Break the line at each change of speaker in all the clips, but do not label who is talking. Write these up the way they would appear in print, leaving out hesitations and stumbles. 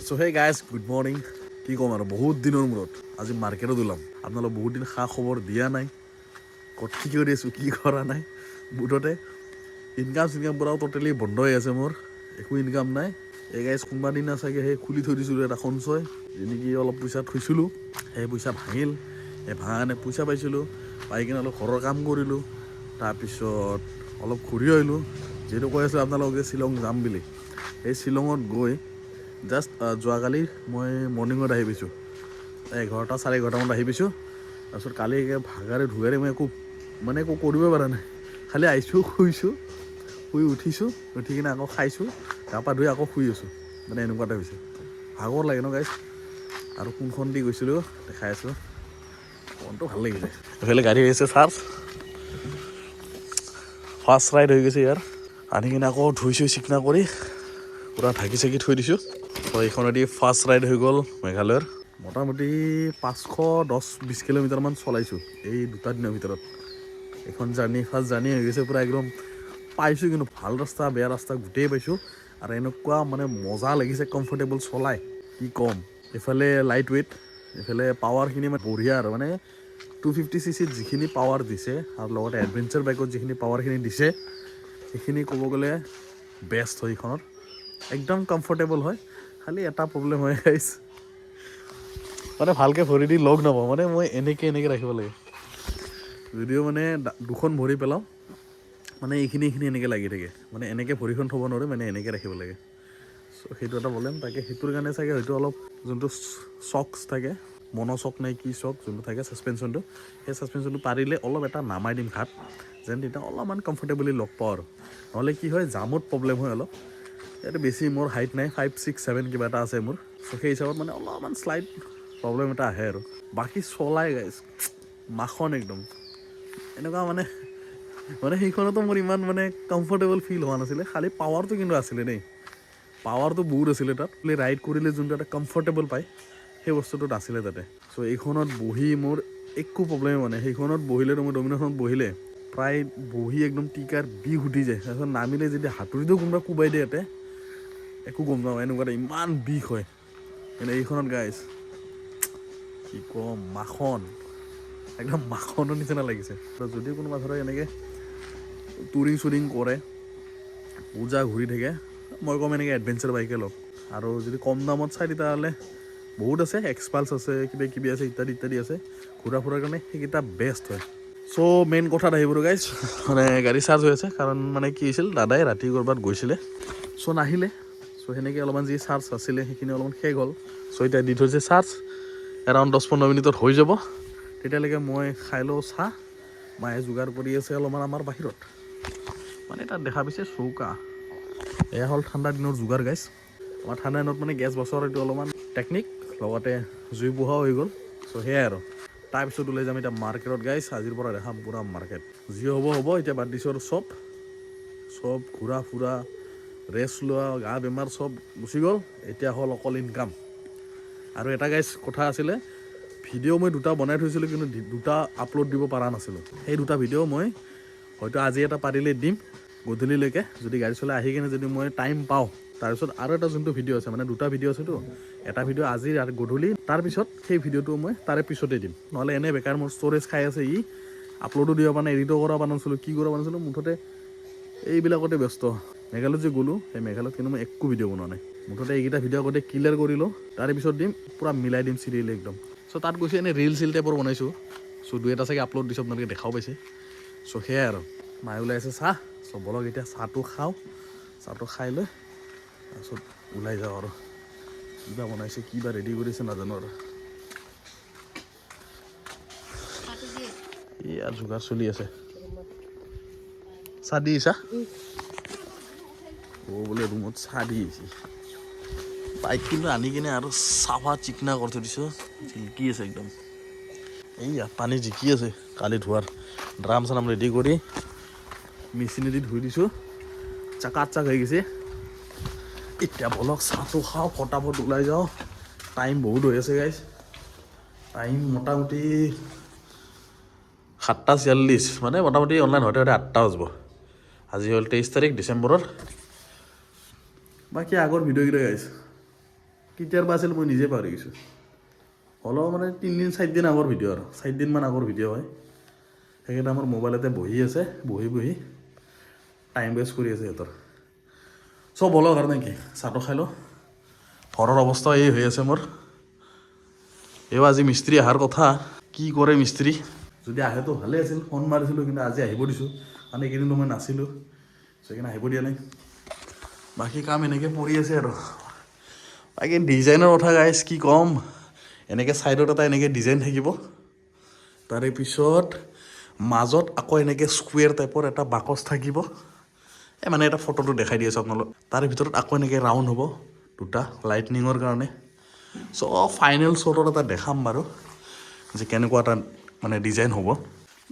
So hey guys good morning কি ক'ম আৰু বহুত দিনৰ মূৰত আজি মাৰ্কেটত ওলাম আপোনালোক বহুত দিন খা খবৰ দিয়া নাই ক'ত কি কৰি আছোঁ কি কৰা নাই মুঠতে ইনকাম চিনকাম পৰাও ট'টেলি বন্ধ হৈ আছে মোৰ একো ইনকাম নাই এই গাইজ কোনোবা দিনা চাগে সেই খুলি থৈ দিছিলোঁ এটা সঞ্চয় যেনেকি অলপ পইচা থৈছিলোঁ সেই পইচা ভাঙিল সেই ভাঙানে পইচা পাইছিলোঁ পাই কিনে অলপ ঘৰৰ কাম কৰিলোঁ তাৰপিছত অলপ ঘূৰি আহিলোঁ যিহেতু কৈ আছিলোঁ আপোনালোকে শ্বিলং যাম বুলি সেই শ্বিলঙত গৈ জাষ্ট যোৱাকালি মই মৰ্ণিঙত আহি পাইছোঁ 11টা 11:30মানত আহি পাইছোঁ তাৰপিছত কালি ভাগাৰে ধুগাৰে মই একো কৰিব পৰা নাই খালি আহিছোঁ শুই উঠিছোঁ উঠি কিনে আকৌ খাইছোঁ গা পা ধুই আকৌ শুই আছোঁ মানে এনেকুৱা এটা হৈছে ভাগৰ লাগে ন গাইজ আৰু কোনখন দি গৈছিলোঁ দেখাই আছোঁ মনটো ভাল লাগিছে এইফালে গাড়ী হৈ আছে চাৰ্জ ফাৰ্ষ্ট ৰাইড হৈ গৈছে ইয়াৰ আনি কিনে আকৌ ধুইছোঁ চিকনা কৰি পূৰা ঢাকি চাকি থৈ দিছোঁ তো এইখনেদি ফাৰ্ষ্ট ৰাইড হৈ গ'ল মেঘালয়ৰ মোটামুটি 510-20 কিলোমিটাৰমান চলাইছোঁ এই দুটা দিনৰ ভিতৰত এইখন ফাৰ্ষ্ট জাৰ্ণি হৈ গৈছে পূৰা একদম পাইছোঁ কিন্তু ভাল ৰাস্তা বেয়া ৰাস্তা গোটেই পাইছোঁ আৰু এনেকুৱা মানে মজা লাগিছে কমফৰ্টেবল চলাই কি ক'ম এইফালে লাইট ৱেইট এইফালে পাৱাৰখিনি মানে বঢ়িয়া আৰু মানে 250cc যিখিনি পাৱাৰ দিছে আৰু লগতে এডভেঞ্চাৰ বাইকত যিখিনি পাৱাৰখিনি দিছে সেইখিনি ক'ব গ'লে বেষ্ট হয় এইখনত একদম কমফৰ্টেবল হয় খালি এটা প্ৰব্লেম হয় গাইছ মানে ভালকৈ ভৰি দি লগ নাপাওঁ মানে মই এনেকৈ ৰাখিব লাগে যদিও মানে দুখন ভৰি পেলাওঁ মানে এইখিনি এনেকৈ লাগি থাকে মানে এনেকৈ ভৰিখন থ'ব নোৱাৰোঁ মানে এনেকৈ ৰাখিব লাগে চ' সেইটো এটা প্ৰব্লেম তাকে সেইটোৰ কাৰণে চাগে হয়তো অলপ যোনটো চক্স থাকে মন'চক নে কি চক যোনটো থাকে ছাছপেনশ্যনটো সেই ছাছপেনশ্যনটো পাৰিলে অলপ এটা নামাই দিম ঘাট যেন তেতিয়া অলপমান কমফৰ্টেবলি লগ পাওঁ আৰু নহ'লে কি হয় জামত প্ৰব্লেম হয় অলপ ইয়াতে বেছি মোৰ হাইট নাই 5, 6, 7 কিবা এটা আছে মোৰ চ' সেই হিচাপত মানে অলপমান শ্লাইড প্ৰব্লেম এটা আহে আৰু বাকী চলাই গাইছ মাখন একদম এনেকুৱা মানে সেইখনতো মোৰ ইমান মানে কমফৰ্টেবল ফিল হোৱা নাছিলে খালি পাৱাৰটো কিন্তু আছিলে দেই পাৱাৰটো বহুত আছিলে তাত ৰাইড কৰিলে যোনটো এটা কমফৰ্টেবল পায় সেই বস্তুটোত আছিলে তাতে চ' এইখনত বহি মোৰ একো প্ৰব্লেম হোৱা নাই সেইখনত বহিলে মই ডমিনাৰখনত বহিলে প্ৰায় বহি একদম টিকাৰ বিষ উঠি যায় তাৰপিছত নামিলে যদি হাতুৰিটো কোনোবা কোবাই দিয়ে ইয়াতে একো গম নাপাওঁ এনেকুৱা ইমান বিষ হয় কিন্তু এইখনত গাইছ কি ক'ম মাখন একদম মাখনৰ নিচিনা লাগিছে যদি কোনোবা ধৰক এনেকৈ টুৰিং কৰে পূজা ঘূৰি থাকে মই ক'ম এনেকৈ এডভেঞ্চাৰ বাইকে লওক আৰু যদি কম দামত চাই তেতিয়াহ'লে বহুত আছে এক্সপালছ আছে কিবা আছে ইত্যাদি আছে ঘূৰা ফুৰাৰ কাৰণে সেইকেইটা বেষ্ট হয় চ' মেইন কথাত আহিব গাইজ মানে গাড়ী চাৰ্জ হৈ আছে কাৰণ মানে কি হৈছিল দাদাই ৰাতি ক'ৰবাত গৈছিলে চ' নাহিলে চ' সেনেকৈ অলপমান যি চাৰ্জ আছিলে সেইখিনি অলপমান শেষ হ'ল চ' এতিয়া দি থৈছে চাৰ্জ এৰাউণ্ড 10-15 মিনিটত হৈ যাব তেতিয়ালৈকে মই খাই লওঁ চাহ মায়ে যোগাৰ কৰি আছে অলপমান আমাৰ বাহিৰত মানে তাত দেখা পাইছে চৌকা এয়া হ'ল ঠাণ্ডা দিনৰ যোগাৰ গাইজ আমাৰ ঠাণ্ডা দিনত মানে গেছ বচোৱাৰ এইটো অলপমান টেকনিক লগতে জুই পোহাও হৈ গ'ল চ' সেয়াই আৰু তাৰপিছত ওলাই যাম এতিয়া মাৰ্কেটত গাইজ আজিৰ পৰা দেখাম পূৰা মাৰ্কেট যি হ'ব এতিয়া বাদ দিছোঁ আৰু চব ঘূৰা ফুৰা ৰেষ্ট লোৱা গা বেমাৰ চব গুচি গ'ল এতিয়া হ'ল অকল ইনকাম আৰু এটা গাইজ কথা আছিলে ভিডিঅ' মই দুটা বনাই থৈছিলোঁ কিন্তু দুটা আপলোড দিব পৰা নাছিলোঁ সেই দুটা ভিডিঅ' মই হয়তো আজি এটা পাৰিলে দিম গধূলিলৈকে যদি গাড়ী চলাই আহি কিনে যদি মই টাইম পাওঁ তাৰপিছত আৰু এটা যোনটো ভিডিঅ' আছে মানে দুটা ভিডিঅ' আছেতো এটা ভিডিঅ' আজি গধূলি তাৰপিছত সেই ভিডিঅ'টো মই তাৰে পিছতে দিম নহ'লে এনেই বেকাৰ মোৰ ষ্ট'ৰেজ খাই আছে আপলোডো দিব পৰা নাই এডিটো কৰা পৰা নাছিলোঁ কি কৰা নাছিলোঁ মুঠতে এইবিলাকতে ব্যস্ত মেঘালয়ত যে গ'লোঁ সেই মেঘালয়ত কিন্তু মই একো ভিডিঅ' বনোৱা নাই মুঠতে এইকেইটা ভিডিঅ' আগতে ক্লিয়াৰ কৰি লওঁ তাৰে পিছত দিম পূৰা মিলাই দিম চিৰিয়েলি একদম চ' তাত গৈছে এনেই ৰিল টাইপৰ বনাইছোঁ চ' দুই এটা চাগে আপলোড দিছোঁ আপোনালোকে দেখাও পাইছে চ' সেয়াই আৰু মায়ে ওলাই আছে চাহ চ' বলক এতিয়া চাহটো খাওঁ চাহটো খাই লৈ তাৰপিছত ওলাই যাওঁ আৰু কিবা বনাইছে কিবা ৰেডি কৰিছে নাজানো আৰু এয়া যোগাৰ চলি আছে চাহ দি আহিছা বোলে ৰুমত চাহ দি আহিছে বাইক কিন্তু আনি কিনে আৰু চাফা চিকনা কৰি থৈ দিছোঁ জিলকি আছে একদম এইয়া পানী জিকি আছে কালি ধোৱাৰ ড্ৰাম চাম ৰেডি কৰি মেচিনেদি ধুই দিছোঁ চাক হৈ গৈছে এতিয়া বলক চাহটো খাওঁ ফটাফট ওলাই যাওঁ টাইম বহুত হৈ আছে গাইজ টাইম মোটামুটি 7:46 মানে মোটামুটি অনলাইন হওঁতে 8টা বাজিব আজি হ'ল 23 তাৰিখ ডিচেম্বৰৰ বাকী আগৰ ভিডিঅ'কেইটা গাইজ কেতিয়াৰ পৰা আছিল মই নিজে পাহৰি গৈছোঁ হ'লেও মানে 3-4 দিন আগৰ ভিডিঅ' আৰু 4 দিনমান আগৰ ভিডিঅ' হয় সেইকেইটা আমাৰ মোবাইলতে বহি আছে বহি টাইম ৱেষ্ট কৰি আছে সিহঁতৰ চব বলৰ কাৰণে কি চাহটো খাই লওঁ ঘৰৰ অৱস্থা এই হৈ আছে মোৰ এইবাৰ আজি মিস্ত্ৰী অহাৰ কথা কি কৰে মিস্ত্ৰী যদি আহেতো ভালে আছিল ফোন মাৰিছিলোঁ কিন্তু আজি আহিব দিছোঁ কাৰণ এইকেইদিনতো মই নাছিলোঁ সেইকাৰণে আহিব দিয়া নাই বাকী কাম এনেকৈ পৰি আছে আৰু বাকী ডিজাইনৰ কথা গাইছ কি ক'ম এনেকৈ ছাইডত এটা এনেকৈ ডিজাইন থাকিব তাৰে পিছত মাজত আকৌ এনেকৈ স্কুৱেৰ টাইপৰ এটা বাকচ থাকিব মানে এটা ফটোটো দেখাই দি আছোঁ আপোনালোক তাৰে ভিতৰত আকৌ এনেকৈ ৰাউণ্ড হ'ব দুটা লাইটনিঙৰ কাৰণে চ' ফাইনেল শ্বটত এটা দেখাম বাৰু যে কেনেকুৱা এটা মানে ডিজাইন হ'ব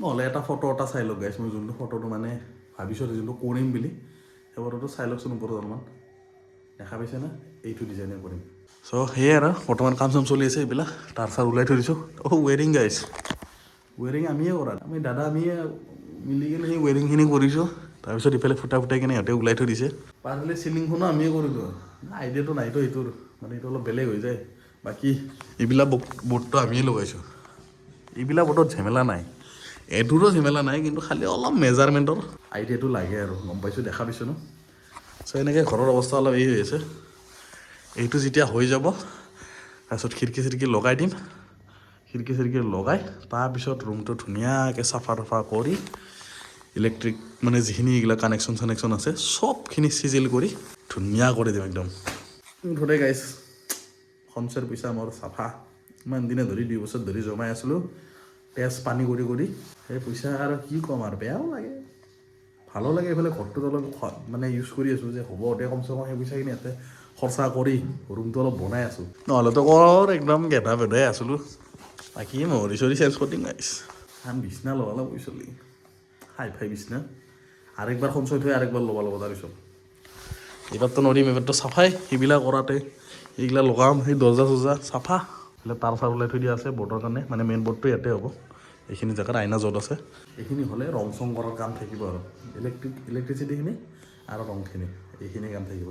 নহ'লে এটা ফটো এটা চাই লওক গাইছ মই যোনটো ফটোটো মানে ভাবিছোঁ যোনটো কৰিম বুলি সেই ফটোটো চাই লওকচোন ওপৰত অলপমান দেখা পাইছে না এইটো ডিজাইনে কৰিম চ' সেয়াই আৰু বৰ্তমান কাম চাম চলি আছে এইবিলাক তাৰ চাৰ ওলাই থৈ দিছোঁ ৱেৰিং গাইছ ৱেৰিং আমিয়ে কৰা আমি দাদা আমিয়ে মিলি কিনে সেই ৱেৰিংখিনি কৰিছোঁ তাৰপিছত ইফালে ফুটাই কিনে সিহঁতে ওলাই থৈ দিছে পাৰিলে চিলিংখনো আমিয়ে কৰিলোঁ আইডিয়াটো নাইতো এইটোৰ মানে এইটো অলপ বেলেগ হৈ যায় বাকী এইবিলাক বৰ্ডটো আমিয়ে লগাইছোঁ এইবিলাক বৰ্ডত ঝেমেলা নাই এইটোৰো ঝেমেলা নাই কিন্তু খালি অলপ মেজাৰমেণ্টৰ আইডিয়াটো লাগে আৰু গম পাইছোঁ দেখা পাইছোঁ ন চ' এনেকৈ ঘৰৰ অৱস্থা অলপ এই হৈ আছে এইটো যেতিয়া হৈ যাব তাৰপিছত খিৰিকী চিৰিকী লগাই দিম খিৰিকী চিৰিকী লগাই তাৰপিছত ৰুমটো ধুনীয়াকৈ চাফা তাফা কৰি ইলেক্ট্ৰিক মানে যিখিনি এইবিলাক কানেকশ্যন আছে চবখিনি চিজিল কৰি ধুনীয়া কৰি দিম একদম মুঠতে গাইছ সঞ্চয়ৰ পইচা মোৰ চাফা ইমান দিনে ধৰি 2 বছৰ ধৰি জমাই আছিলোঁ তেজ পানী কৰি সেই পইচা আৰু কি ক'ম আৰু বেয়াও লাগে ভালো লাগে এইফালে ঘৰটোত অলপ মানে ইউজ কৰি আছোঁ যে হ'ব এতিয়া কমচে কম সেই পইচাখিনি ইয়াতে খৰচা কৰি ৰুমটো অলপ বনাই আছোঁ নহ'লেতো একদম গেধা বেধাই আছিলোঁ বাকী মহৰি চৰি চেঞ্জ কৰি দিম গাইছ বিচনা লগালে পইচলি হাই বিচনা আৰেকবাৰ সঞ্চয় থৈ আৰেকবাৰ ল'ব তাৰপিছত এইবাৰতো নৰিম এইবাৰতো চাফাই সেইবিলাক কৰাতে এইগিলা লগাম সেই দৰ্জা চৰ্জা চাফা এইবিলাক তাৰ চাৰ ওলাই থৈ দিয়া আছে বৰ্ডৰ কাৰণে মানে মেইন বৰ্ডটো ইয়াতে হ'ব এইখিনি জেগাত আইনা য'ত আছে এইখিনি হ'লে ৰং চং কৰাৰ কাম থাকিব আৰু ইলেক্ট্ৰিচিটিখিনি আৰু ৰংখিনি এইখিনি কাম থাকিব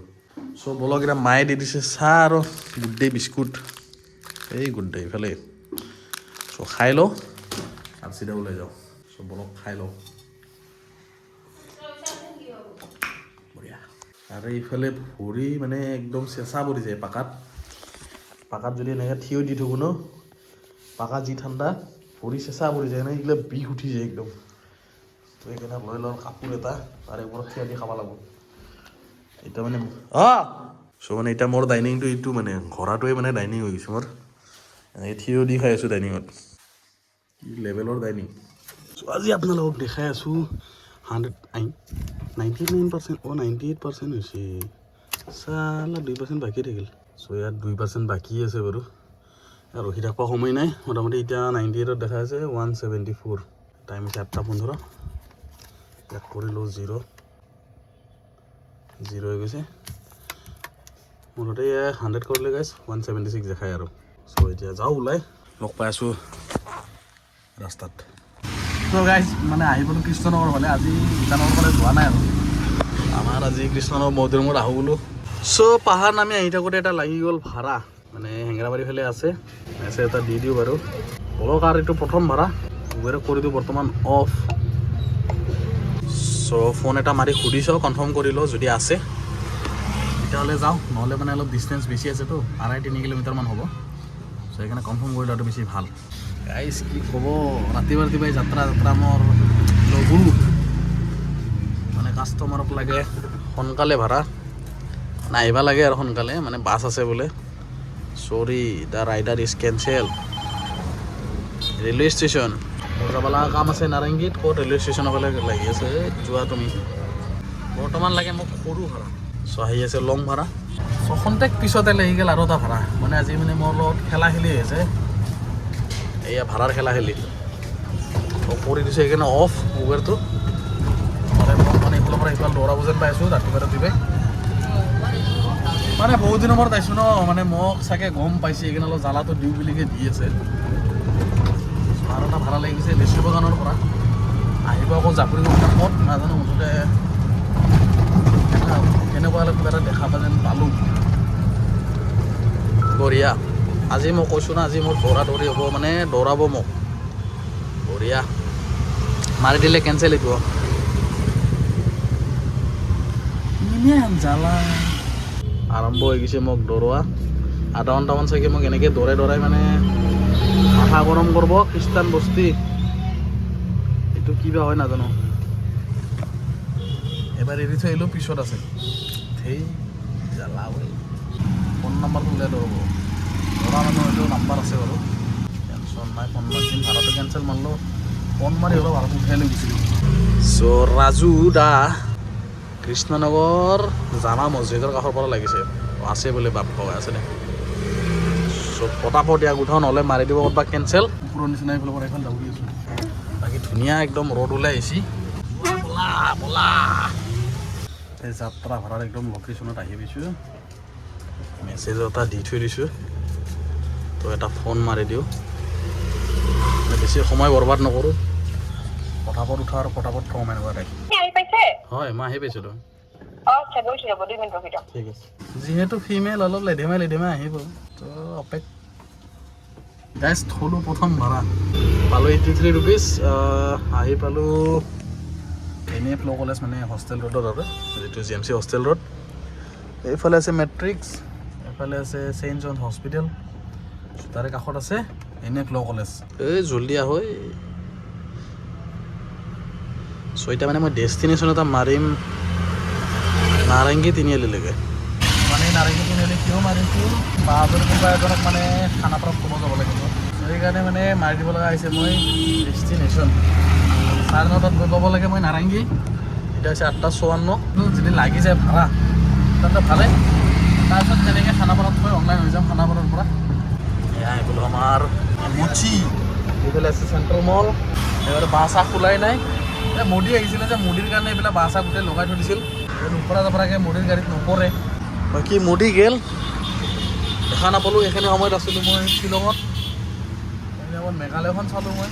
চ' বলক এতিয়া মায়ে দি দিছে চাহ আৰু গুড ডে বিস্কুট এই গুড ডে ইফালে চ' খাই লওঁ আৰু চিধা ওলাই যাওঁ চ' বলক খাই লওঁ বঢ়িয়া আৰু এইফালে ভৰি মানে একদম চেঁচা পৰি যায় পাকাত যদি এনেকৈ থিয় দি থাকোঁ ন পাকা যি ঠাণ্ডা ভৰি চেঁচা পৰি যায় নহয় এইগিলা বিষ উঠি যায় একদম তো সেইকাৰণে লৈ লওঁ কাপোৰ এটা তাৰে ওপৰত থিয় দি খাব লাগিব এতিয়া মানে চ' মানে এতিয়া মোৰ ডাইনিংটো এইটো মানে ঘৰটোৱে মানে ডাইনিং হৈ গৈছে মোৰ এনেকৈ থিয় দি খাই আছোঁ ডাইনিঙত কি লেভেলৰ ডাইনিং চ' আজি আপোনালোকক দেখাই আছোঁ 99% 98% হৈছে চালা 2% বাকী থাকিল চ' ইয়াত 2% বাকী আছে বাৰু ৰখি থাকিব সময় নাই মোটামুটি এতিয়া 98ত দেখা আছে 174 টাইম হৈছে 8:15 ইয়াত কৰিলোঁ 0 হৈ গৈছে মুঠতে 100 কৰিলে গাইছ 176 দেখায় আৰু চ' এতিয়া যাওঁ ওলাই লগ পাই আছোঁ ৰাস্তাত চ' গাইছ মানে আহিবলৈ কৃষ্ণনগৰ হ'লে আজি ইটানগৰ ফালে যোৱা নাই আৰু আমাৰ আজি কৃষ্ণনগৰ মন্দিৰত আহোঁ বোলো চ' পাহাৰ নামি আহি থাকোঁতে এটা লাগি গ'ল ভাড়া মানে হেঙেৰাবাৰী ফালে আছে মেছেজ এটা দি দিওঁ বাৰু বলক আৰু এইটো প্ৰথম ভাড়া উবেৰক কৰি দিওঁ বৰ্তমান অফ চ' ফোন এটা মাৰি সুধি চাওঁ কনফাৰ্ম কৰি লওঁ যদি আছে তেতিয়াহ'লে যাওঁ নহ'লে মানে অলপ ডিষ্টেঞ্চ বেছি আছেতো 2.5-3 কিলোমিটাৰমান হ'ব চ' সেইকাৰণে কনফাৰ্ম কৰি লোৱাটো বেছি ভাল গাইছ কি ক'ব ৰাতিপুৱাই যাত্ৰা মোৰ লঘু মানে কাষ্টমাৰক লাগে সোনকালে ভাড়া নাহিব লাগে আৰু সোনকালে মানে বাছ আছে বোলে চৰি the rider is cancel railway station যাবলা কাম আছে নাৰেংগীত ক'ত ৰেলৱে ষ্টেচনৰ ফালে লাগি আছে যোৱা তুমি বৰ্তমান লাগে মোক সৰু ভাড়া চ' আহি আছে লং ভাড়া চ' খন্তেক পিছতে লাগি গ'ল আৰু এটা ভাড়া মানে আজি মানে মোৰ লগত খেলা খেলি আছে এয়া ভাড়াৰ খেলা খেলি কৰি দিছে সেইকাৰণে অফ উবেৰটো নহ'লে মোক মানে এইফালৰ পৰা সিফাল দৌৰা যেন পাই আছোঁ ৰাতিপুৱাই মানে বহুত দিনৰ মূৰত আহিছোঁ ন মানে মোক চাগে গম পাইছে সেইকাৰণে অলপ জ্বালাটো দিওঁ বুলিকে দি আছে আৰু এটা ভাড়া লাগি গৈছে লেচু বাগানৰ পৰা আহিব আকৌ জাপুৰি ক'ত নাজানো মুঠতে কেনেকুৱা হ'লে কিবা এটা দেখা পাই যেন পালোঁ বঢ়িয়া আজি মই কৈছোঁ না আজি মোৰ দৌৰা দৌৰি হ'ব মানে দৌৰাব মোক বঢ়িয়া মাৰি দিলে কেঞ্চেল এইটো ইমান জ্বালা আৰম্ভ হৈ গৈছে মোক দৌৰোৱা আধা ঘণ্টামান চাগে মোক এনেকৈ দৌৰাই মানে মাথা গৰম কৰিব খ্ৰীষ্টান বস্তি এইটো কিবা হয় নাজানো এবাৰ এৰি থৈ আহিলেও পিছত আছে সেই জ্বালা হয় ফোন নাম্বাৰটো উলিয়াই দৌৰাব দৌৰা মানুহ হয়তো নাম্বাৰ আছে বাৰু টেনশ্যন নাই ফোন মাৰিম ভাড়াটো কেঞ্চেল মাৰিলোঁ ফোন মাৰি হ'লেও ভাড়াটো উঠাই লৈ গুচি চ' ৰাজু দা কৃষ্ণনগৰ জামা মছজিদৰ কাষৰ পৰা লাগিছে আছে বোলে বাপ কয় আছে নে চ' পটাপট ইয়াক উঠাও নহ'লে মাৰি দিব ক'ৰবাত কেঞ্চেল কুকুৰৰ নিচিনা এইফালৰ পৰা এইখন দৌৰি আছোঁ বাকী ধুনীয়া একদম ৰ'দ ওলাই আহিছে বলা বলা এই যাত্ৰা ভাড়াৰ একদম লোকেশ্যনত আহি পাইছোঁ মেছেজ এটা দি থৈ দিছোঁ তো এটা ফোন মাৰি দিওঁ বেছি সময় বৰবাদ নকৰোঁ পটাপট উঠা আৰু পটাপট থওঁ এনেকুৱা টাইপ হয় মই আহি পাইছোঁ ঠিক আছে যিহেতু ফিমেল অলপ লেধেমাই আহিব তো গাইজ থলোঁ প্ৰথম ভাড়া পালোঁ 83 ৰুপিজ আহি পালোঁ এনে ফ্ল' কলেজ মানে হোষ্টেল ৰোডত আৰু যিটো GMC হোষ্টেল ৰোড এইফালে আছে মেট্ৰিক্স এইফালে আছে চেইণ্ট জন হস্পিটেল তাৰে কাষত আছে এনে ফ্ল' কলেজ এই জল্দি আহৈ চ' এতিয়া মানে মই ডেষ্টিনেশ্যন এটা মাৰিম নাৰেংগী তিনিআলিলৈকে মানে নাৰেংগী তিনিআলি কিয় মাৰিছোঁ বাহাদুৰ কোনোবা এজনক মানে খানাপাৰাত ক'ব যাব লাগিব সেইকাৰণে মানে মাৰি দিব লগা হৈছে মই ডেষ্টিনেশ্যন 9:30 গৈ পাব লাগে মই নাৰেংগী এতিয়া হৈছে 8:54 যদি লাগি যায় ভাড়া তেন্তে ভালে তাৰপিছত তেনেকৈ খানাপাৰাত মই অনলাইন হৈ যাম খানাপাৰাৰ পৰা এয়া এইবোলো আমাৰ মুচি এইফালে আছে চেণ্ট্ৰেল মল এইবাৰ বাঁহ চাহ খোলাই নাই এই মোদী আহিছিলে যে মোদীৰ কাৰণে এইবিলাক বাঁহ চাহ গোটেই লগাই থৈ দিছিল ওপৰা জপৰাকৈ মোদীৰ গাড়ীত নপৰে বাকী মোদী গেল দেখা নাপালোঁ এইখিনি সময়ত আছিলোঁ মই শ্বিলঙত মেঘালয়খন চালোঁ মই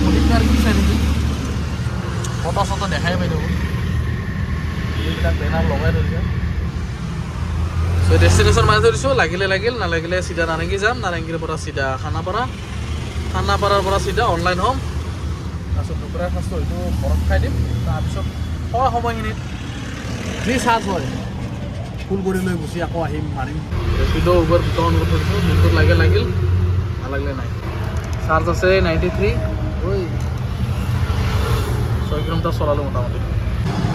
মোদীৰ গাড়ী কি চাই নেকি ফটো চটো দেখাই পাই থাকোঁ এইবিলাক বেনাৰ লগাই থৈছে চ' ডেষ্টিনেশ্যন মাৰি থৈ দিছোঁ লাগিলে লাগিল নালাগিলে চিধা নাৰেংগী যাম নাৰেংগীৰ পৰা চিধা খানাপাৰাৰ পৰা চিধা অনলাইন হ'ম তাৰপিছত দুপৰীয়াৰ সাঁজটো হয়তো ঘৰত খাই দিম তাৰপিছত খোৱা সময়খিনিত ফ্ৰী চাৰ্জ হয় ফুল কৰি লৈ গুচি আকৌ আহিম মাৰিম ৰেপিড' উবেৰ দুটামান কৰি থৈ দিছোঁ যোনটোত লাগিল নালাগিলে নাই চাৰ্জ আছে 93 6 কিলোমিটাৰ চলালোঁ মোটামুটি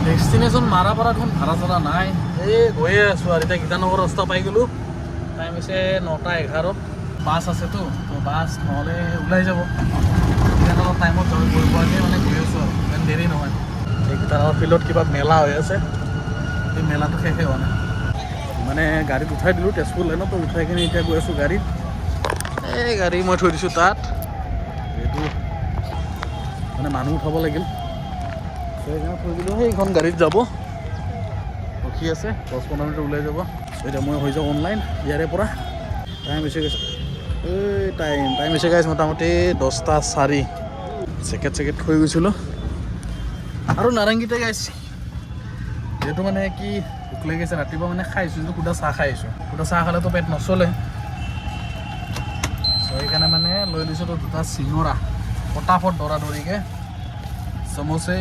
ডেষ্টিনেশ্যন মাৰা পৰা দেখোন ভাড়া চাড়া নাই এই গৈয়ে আছোঁ আৰু এতিয়া গীতানগৰ ৰাস্তা পাই গ'লোঁ টাইম হৈছে 9:11 বাছ আছেতো তো বাছ নহ'লে ওলাই যাব গীতানগৰ টাইমত গৈ পোৱাকৈ মানে গৈ আছোঁ আৰু ইমান দেৰি নহয় এই গীতানগৰ ফিল্ডত কিবা মেলা হৈ আছে এই মেলাটো শেষে হোৱা নাই মানে গাড়ীত উঠাই দিলোঁ তেজপুৰ লাইনত উঠাই কিনে এতিয়া গৈ আছোঁ গাড়ীত এই গাড়ী মই থৈ দিছোঁ তাত এইটো মানে মানুহ উঠাব লাগিল সেইকাৰণে থৈ দিলোঁ সেইখন গাড়ীত যাব ৰখি আছে 10-15 মিনিট ওলাই যাব এতিয়া মই হৈ যাওঁ অনলাইন ইয়াৰে পৰা টাইম হৈছে গৈছে এই টাইম হৈছে গাইছ মোটামুটি 10:04 জেকেট থৈ গৈছিলোঁ আৰু নাৰেংগীতে গাইছ যিহেতু মানে কি ভোক লাগিছে ৰাতিপুৱা মানে খাইছোঁ যিটো সুদা চাহ খাই আহিছোঁ সুদা চাহ খালেতো পেট নচলে চ' সেইকাৰণে মানে লৈ লৈছিলোঁ দুটা চিঙৰা পটাপট দৌৰিকৈ সমোচে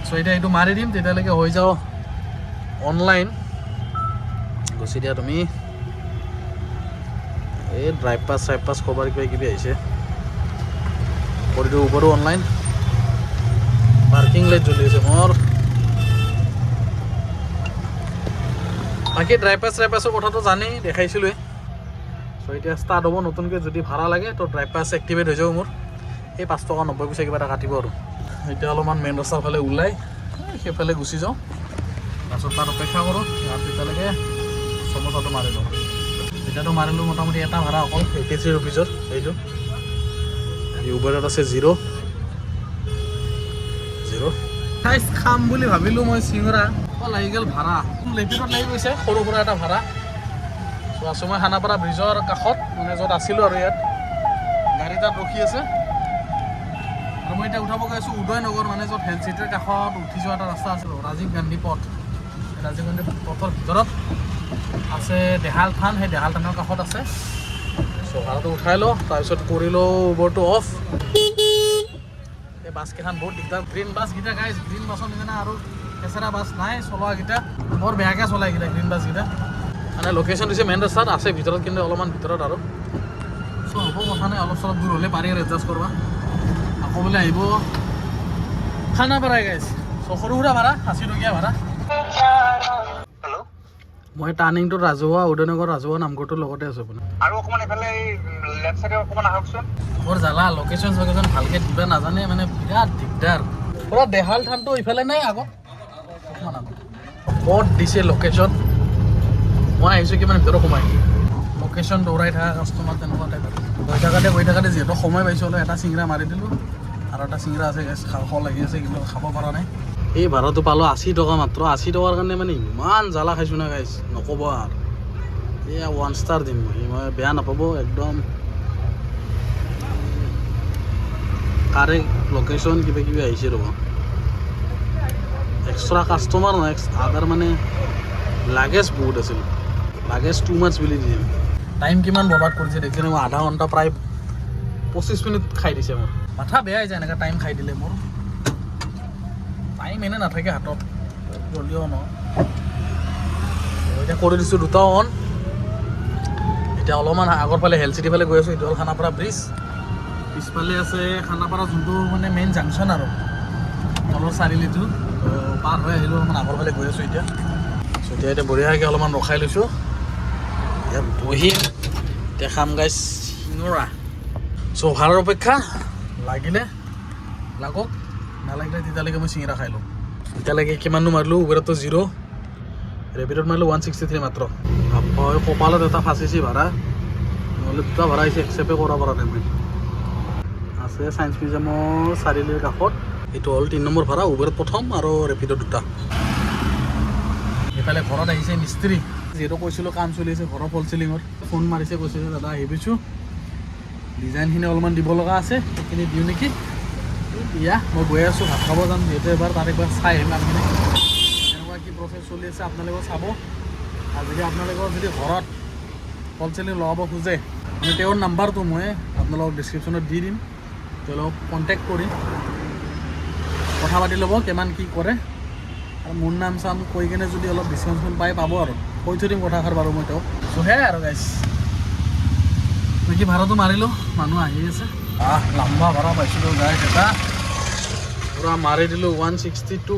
চ' এতিয়া এইটো মাৰি দিম তেতিয়ালৈকে হৈ যাওঁ অনলাইন গুচি দিয়া তুমি এই ড্ৰাইভ পাছ ক'ৰবাৰ কিবা আহিছে কৰি দিওঁ উবেৰো অনলাইন পাৰ্কিং লাইট জ্বলি আছে মোৰ বাকী ড্ৰাইভ পাছৰ কথাটো জানেই দেখাইছিলোঁৱে চ' এতিয়া ষ্টাৰ্ট হ'ব নতুনকৈ যদি ভাড়া লাগে তো ড্ৰাইভ পাছ এক্টিভেট হৈ যাব মোৰ এই 5 টকা 90 পইচা কিবা এটা কাটিব আৰু এতিয়া অলপমান মেইন ৰাস্তাৰ ফালে ওলাই সেইফালে গুচি যাওঁ তাৰপিছত তাত অপেক্ষা কৰোঁ আৰু তেতিয়ালৈকে সমস্যাটো মাৰি লওঁ এতিয়াতো মাৰিলোঁ মোটামুটি এটা ভাড়া অকল 83 ৰুপিজৰ এইটো উবেৰত আছে 0 খাম বুলি ভাবিলোঁ মই চিঙৰা লাগি গ'ল ভাড়া লেপিডত লাগি গৈছে সৰু সুৰা এটা ভাড়া চ' আছোঁ মই খানাপাৰা ব্ৰিজৰ কাষত মানে য'ত আছিলোঁ আৰু ইয়াত গাড়ী তাত ৰখি আছে আৰু মই এতিয়া উঠাব গৈ আছোঁ উদয়নগৰ মানে য'ত হেল্থ চিটিৰ কাষত উঠি যোৱা এটা ৰাস্তা আছিল ৰাজীৱ গান্ধী পথ ৰাজীৱ গান্ধী পথৰ ভিতৰত আছে দেহাল থান, সেই দেহাল থানৰ কাষত আছে। চ' ভাড়াটো উঠাই লওঁ, তাৰপিছত কৰি লওঁ উবৰটো অফ। এই বাছকেইখন বহুত দিগদাৰ, গ্ৰীণ বাছকেইটা গাইজ, গ্ৰীণ বাছৰ নিচিনা আৰু কেঁচেৰা বাছ নাই চলোৱাকেইটা, বৰ বেয়াকৈ চলাই এইকেইটা গ্ৰীণ বাছকেইটা। মানে লোকেশ্যন দিছে মেইন ৰাস্তাত আছে ভিতৰত, কিন্তু অলপমান ভিতৰত আৰু। চ' হ'ব কথা নাই, অলপ চলপ দূৰ হ'লে পাৰি আৰু এডজাষ্ট কৰিব। আকৌ বোলে আহিব খানাপাৰাই গাইজ। চ' সৰু সুৰা ভাড়া 80 টকীয়া ভাড়া। মই টাৰ্ণিংটোত ৰাজহুৱা উদয়নগৰ ৰাজহুৱা নামঘৰটোৰ লগতে আছোঁ আপোনাৰ।
আৰু অকণমান এইফালে লেফ্ট চাইডে অকণমান আহকচোন।
বৰ জ্বালা, লোকেশ্যন চকেশ্যন ভালকৈ দিবা নাজানে, মানে বিৰাট দিগদাৰ। পুৰা দেহাল থানটো ইফালে নাই আগত ক'ত দিছে লোকেশ্যন। মই আহিছোঁ কিমান ভিতৰত সোমাই, লোকেশ্যন দৌৰাই থকা কাষ্টমাৰ তেনেকুৱা টাইপ। গৈ থাকাতে যিহেতু সময় পাইছোঁ, অলপ এটা চিংৰা মাৰি দিলোঁ। আৰু এটা চিংৰা আছে খাব লাগি আছে, কিন্তু খাব পৰা নাই। এই ভাড়াটো পালোঁ 80 টকা মাত্ৰ। 80 টকাৰ কাৰণে মানে ইমান জ্বালা খাইছোঁ না গাইছ, নক'ব আৰু। এয়া 1 ষ্টাৰ দিম মই বেয়া নাপাব একদম। কাৰেক্ট লোকেশ্যন কিবা কিবি আহিছে ৰ'ব। এক্সট্ৰা কাষ্টমাৰ নহয়, আদাৰ মানে লাগেজ বহুত আছিল, লাগেজ টু মাছ বুলি দিছিল। টাইম কিমান বৰবাদ কৰিছে দেখিছেনে, মই আধা ঘণ্টা প্ৰায় 25 মিনিট খাই দিছে মোৰ। মাথা বেয়া হৈ যায় এনেকৈ টাইম খাই দিলে মোৰ। টাইম এনে নাথাকে হাতত, জল্দিও ন। এতিয়া কৰি দিছোঁ দুটা অন। এতিয়া অলপমান আগৰ ফালে হেল চিটি ফালে গৈ আছোঁ, এইটো হ'ল খানাপাৰা ব্ৰিজ। পিছফালে আছে খানাপাৰা যোনটো মানে মেইন জাংচন আৰু তলৰ চাৰিআলিটো, পাৰ হৈ আহিলোঁ। অলপমান আগৰ ফালে গৈ আছোঁ এতিয়া। চ' এতিয়া বঢ়িয়াকৈ অলপমান ৰখাই লৈছোঁ, ইয়াত বহিম। এতিয়া খাম গাইছ চিঙৰা। চ' ভাড়াৰ অপেক্ষা, লাগিলে লাগক, নালাগিলে তেতিয়ালৈকে মই চিঙৰা খাই লওঁ। এতিয়ালৈকে কিমাননো মাৰিলোঁ, উবেৰতো 0, ৰেপিডত মাৰিলোঁ 163 মাত্ৰ। হয় কপালত এটা ফাঁচিছে ভাড়া, নহ'লে দুটা ভাড়া আহিছে, একচেপ্টে কৰা পৰা নাই মই। আছে ছায়েন্স মিউজিয়ামৰ চাৰিআলিৰ কাষত। এইটো হ'ল 3 নম্বৰ ভাড়া, উবেৰত প্ৰথম আৰু ৰেপিডত 2টা। এইফালে ঘৰত আহিছে মিস্ত্ৰী, যিহেতু কৈছিলোঁ কাম চলি আছে ঘৰৰ ফল চিলিঙৰ। ফোন মাৰিছে, কৈছে যে দাদা আহিবিছোঁ, ডিজাইনখিনি অলপমান দিব লগা আছে, সেইখিনি দিওঁ নেকি। দিয়া মই গৈ আছোঁ, ভাত খাব যাম যিহেতু এবাৰ, তাত একবাৰ চাই আহিম কামখিনি কেনেকুৱা কি প্ৰচেছ চলি আছে, আপোনালোকেও চাব। আৰু যদি আপোনালোকৰ ঘৰত ফল চিলিং লগাব খোজে, তেওঁৰ নাম্বাৰটো মই আপোনালোকক ডিছক্ৰিপশ্যনত দি দিম, তেওঁলোকক কণ্টেক্ট কৰি কথা পাতি ল'ব কিমান কি কৰে। আৰু মোৰ নাম চাম কৈ কিনে যদি অলপ ডিছকাউণ্ট পাই পাব আৰু, কৈ থৈ দিম কথাষাৰ বাৰু মই তেওঁক। চ' সেয়াই আৰু গাইছ, বাকী ভাড়াটো মাৰিলোঁ, মানুহ আহি আছে। লম্বা ভাড়া পাইছিলোঁ গাইছ এটা, পূৰা মাৰি দিলোঁ 162।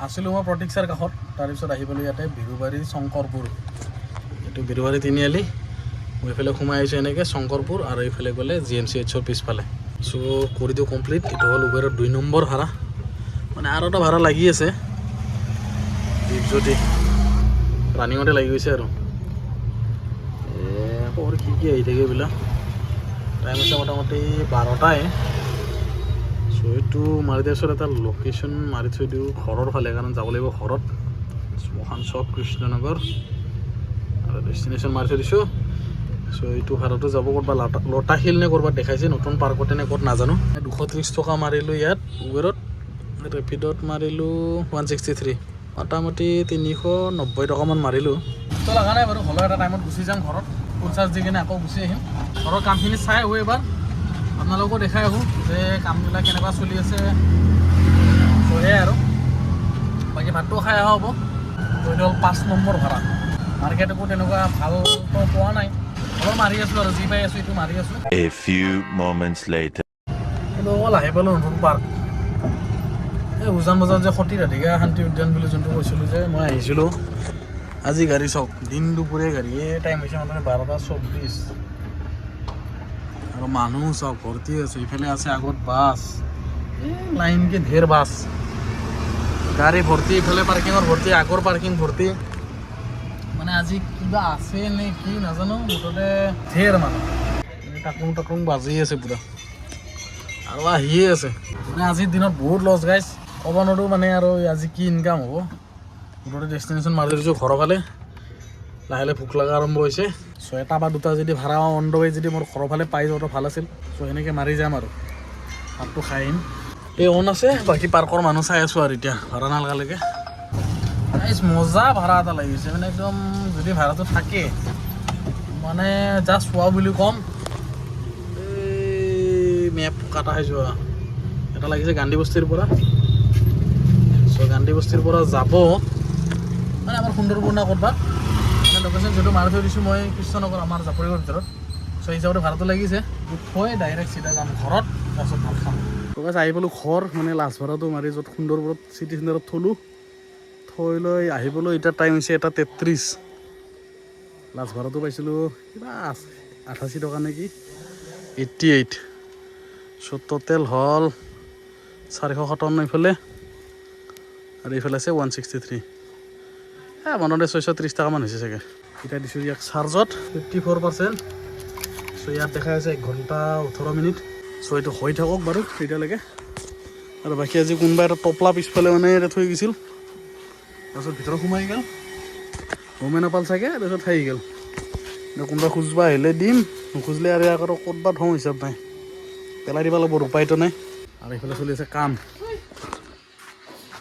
আছিলোঁ মই প্ৰতীক্ষাৰ কাষত, তাৰপিছত আহি পেলাই ইয়াতে বিৰুবাৰী শংকৰপুৰ, এইটো বিৰুবাৰী তিনিআলি। মই এইফালে সোমাই আহিছোঁ এনেকৈ শংকৰপুৰ, আৰু এইফালে গ'লে GMCHৰ পিছফালে। চ' কৰি দিওঁ কমপ্লিট। এইটো হ'ল উবেৰৰ 2 নম্বৰ ভাড়া, মানে আৰু এটা ভাড়া লাগি আছে যদি ৰানিঙতে লাগি গৈছে আৰু। খবৰ কি আহি থাকে এইবিলাক। টাইম আছে মোটামুটি 12টাই। চ' এইটো মাৰি দিয়াৰ পিছত এটা লোকেশ্যন মাৰি থৈ দিওঁ ঘৰৰ ফালে, কাৰণ যাব লাগিব ঘৰত। শ্মশান চক কৃষ্ণনগৰ, আৰু ডেষ্টিনেশ্যন মাৰি থৈ দিছোঁ। চ' এইটো ভাড়াটো যাব ক'ৰবাত লতাশিল নে ক'ৰবাত দেখাইছে, নতুন পাৰ্কতে নে ক'ত নাজানো। 230 টকা মাৰিলোঁ ইয়াত উবেৰত, ৰেপিডত মাৰিলোঁ 163, মোটামুটি 390 টকামান মাৰিলোঁ। তো লগা নাই বাৰু, হ'লেও এটা টাইমত গুচি যাম ঘৰত, ফুল চাৰ্জ দি কিনে আকৌ গুচি আহিম। ঘৰৰ কামখিনি চাই আহোঁ এবাৰ, আপোনালোকো দেখাই আহোঁ যে কামবিলাক কেনেকুৱা চলি আছে। চ' সেয়াই আৰু, বাকী ভাতটো খাই অহা হ'ব। তো এইটো হ'ল 5 নম্বৰ ভাড়া। মাৰ্কেট একো তেনেকুৱা ভালটো পোৱা নাই, অলপ মাৰি আছোঁ আৰু যি পাই আছোঁ এইটো মাৰি আছোঁ।
A few moments later.
কিন্তু অকল আহি পালোঁ নতুন পাৰ্ক, এই উজান বজাৰত যে সতী ৰাধিকা শান্তি উদ্যান বুলি যোনটো কৈছিলোঁ যে মই আহিছিলোঁ। আজি গাড়ী চাওক, দিন দুপৰীয়া গাড়ী, এই টাইম হৈছে মানে 12:24, আৰু মানুহ চাওক ভৰ্তি আছে। ইফালে আছে আগত বাছ, এই লাইনকে ধেৰ বাছ, গাড়ী ভৰ্তি, ইফালে পাৰ্কিঙৰ ভৰ্তি, আগৰ পাৰ্কিং ভৰ্তি। মানে আজি কিবা আছে নে কি নাজানো, মুঠতে ধেৰ মানুহ, টাকুং টাকুং বাজি আছে পূৰা, আৰু আহিয়ে আছে। মানে আজিৰ দিনত বহুত লছ গাইছ, ক'ব নোৱাৰোঁ মানে আৰু আজি কি ইনকাম হ'ব। মুঠতে ডেষ্টিনেশ্যন মাৰি দিছোঁ ঘৰৰ ফালে, লাহে লাহে ভোক লগা আৰম্ভ হৈছে। চ' 1 বা 2টা যদি ভাড়া অন দ্য ৱে যদি মোৰ ঘৰৰ ফালে পাই যাওঁতো ভাল আছিল। চ' সেনেকৈ মাৰি যাম আৰু ভাতটো খাই আহিম। এই অন আছে, বাকী পাৰ্কৰ মানুহ চাই আছোঁ আৰু এতিয়া ভাড়া নালাগালৈকে। মজা ভাড়া এটা লাগিছে মানে একদম যদি ভাড়াটো থাকে মানে জাষ্ট পোৱা বুলি ক'ম এই মেপ কাটা হৈ যোৱা এটা লাগিছে গান্ধী বস্তিৰ পৰা চ' গান্ধী বস্তিৰ পৰা যাব মানে আমাৰ সুন্দৰপূৰ্ণা ক'ৰবাত মানে লোকেশ্যন যিটো মাৰি থৈ দিছোঁ মই কৃষ্ণনগৰ আমাৰ জাপৰিৰ ভিতৰত চ' হিচাপতে ভাড়াটো লাগিছে থৈ ডাইৰেক্ট চিধা যাম ঘৰত তাৰপিছত ভাত খাম তোকে আহি পালোঁ ঘৰ মানে লাষ্ট ভাড়াটো মাৰি য'ত সুন্দৰপুৰত চিটি চেণ্টাৰত থ'লোঁ থৈ লৈ আহিবলৈ এতিয়া টাইম হৈছে 1:33 লাষ্ট ভাড়াটো পাইছিলোঁ কিবা 88 টকা নেকি 88 চ' টোটেল হ'ল 457 ইফালে আৰু এইফালে আছে 163 মনতে 630 টকামান হৈছে চাগে এতিয়া দিছোঁ ইয়াক চাৰ্জত 54% চ' ইয়াত দেখা আছে 1 ঘণ্টা 18 মিনিট চ' এইটো হৈ থাকক বাৰু তেতিয়ালৈকে আৰু বাকী আজি কোনোবা এটা টপলা পিছফালে মানে ইয়াতে থৈ গৈছিল তাৰপিছত ভিতৰত সোমাই গ'ল গমেই নাপাল চাগে তাৰপিছত থাকি গ'ল কোনোবা খুজিব আহিলে দিম নুখুজিলে আৰু ইয়াক আৰু ক'তবা থওঁ হিচাপ নাই পেলাই দিব লাগিব উপায়তো নাই আৰু এইফালে চলি আছে কাম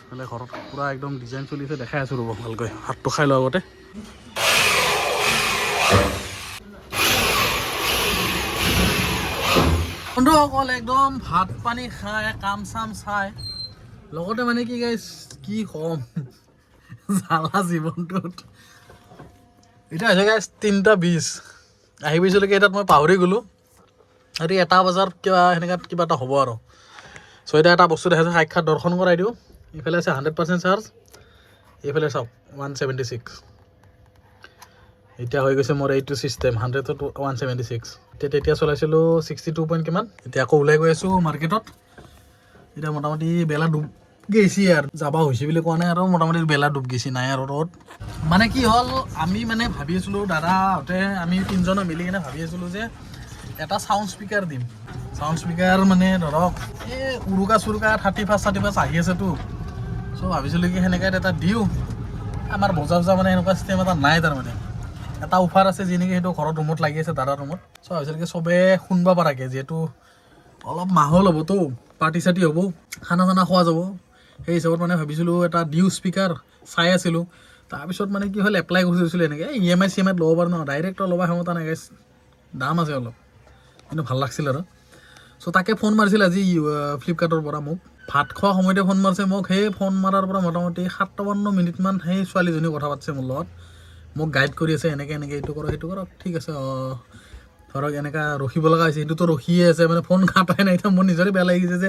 এইফালে ঘৰত পূৰা একদম ডিজাইন চলি আছে দেখাই আছোঁ ৰ'ব ভালকৈ হাতটো খাই লোৱা আগতে বন্ধুসকল একদম ভাত পানী খাই কাম চাম চাই লগতে মানে কি গাইছ কি ক'ম জ্বালা জীৱনটোত এতিয়া হৈছে গাইছ 3:20 আহি পাইছিলৈকে এটাত মই পাহৰি গ'লোঁ আৰু 1 বজাৰ কিবা সেনেকুৱা কিবা এটা হ'ব আৰু চ' এতিয়া এটা বস্তু দেখাইছে সাক্ষাৎ দৰ্শন কৰাই দিওঁ এইফালে আছে 100% চাৰ্জ এইফালে চাওক 176 এতিয়া হৈ গৈছে মোৰ এইটো ছিষ্টেম 100ত 176 তেতিয়া চলাইছিলোঁ 62 পইণ্ট কিমান এতিয়া আকৌ ওলাই গৈ আছোঁ মাৰ্কেটত এতিয়া মোটামুটি বেলা ডুব গৈছে আৰু যাবা হৈছে বুলি কোৱা নাই আৰু মোটামুটি বেলা ডুব গৈছে নাই আৰু ৰ'দ মানে কি হ'ল আমি মানে ভাবি আছিলোঁ দাদাহঁতে আমি 3জনে মিলি কিনে ভাবি আছিলোঁ যে এটা চাউণ্ড স্পীকাৰ দিম চাউণ্ড স্পীকাৰ মানে ধৰক এই উৰুকা চুৰুকা 35 আহি আছেতো চ' ভাবিছিলোঁ কি সেনেকৈ এটা দিওঁ আমাৰ বজা মানে এনেকুৱা চিষ্টেম এটা নাই তাৰমানে এটা অফাৰ আছে যি নেকি সেইটো ঘৰত ৰুমত লাগি আছে দাদাৰ ৰুমত চ' ভাবিছিলোঁ কি চবে শুনিব পৰাকৈ যিহেতু অলপ মাহল হ'বতো পাৰ্টি চাৰ্টি হ'ব খানা চানা খোৱা যাব সেই হিচাপত মানে ভাবিছিলোঁ এটা ডিউ স্পীকাৰ চাই আছিলোঁ তাৰপিছত মানে কি হ'ল এপ্লাই কৰি দিছিলোঁ এনেকৈ EMI চিএমআইত ল'ব পাৰোঁ ন ডাইৰেক্ট ল'ব ক্ষমতা নাই গাইছ দাম আছে অলপ কিন্তু ভাল লাগছিল আৰু চ' তাকে ফোন মাৰিছিল আজি ফ্লিপকাৰ্টৰ পৰা মোক ভাত খোৱা সময়তে ফোন মাৰিছে মোক সেই ফোন মৰাৰ পৰা মোটামুটি 57 মিনিটমান সেই ছোৱালীজনী কথা পাতিছে মোৰ লগত মোক গাইড কৰি আছে এনেকৈ এইটো কৰক সেইটো কৰক ঠিক আছে ধৰক এনেকৈ ৰখিব লগা হৈছে সেইটোতো ৰখিয়ে আছে মানে ফোন কাটাই নাই এতিয়া মোৰ নিজৰে বেয়া লাগিছে যে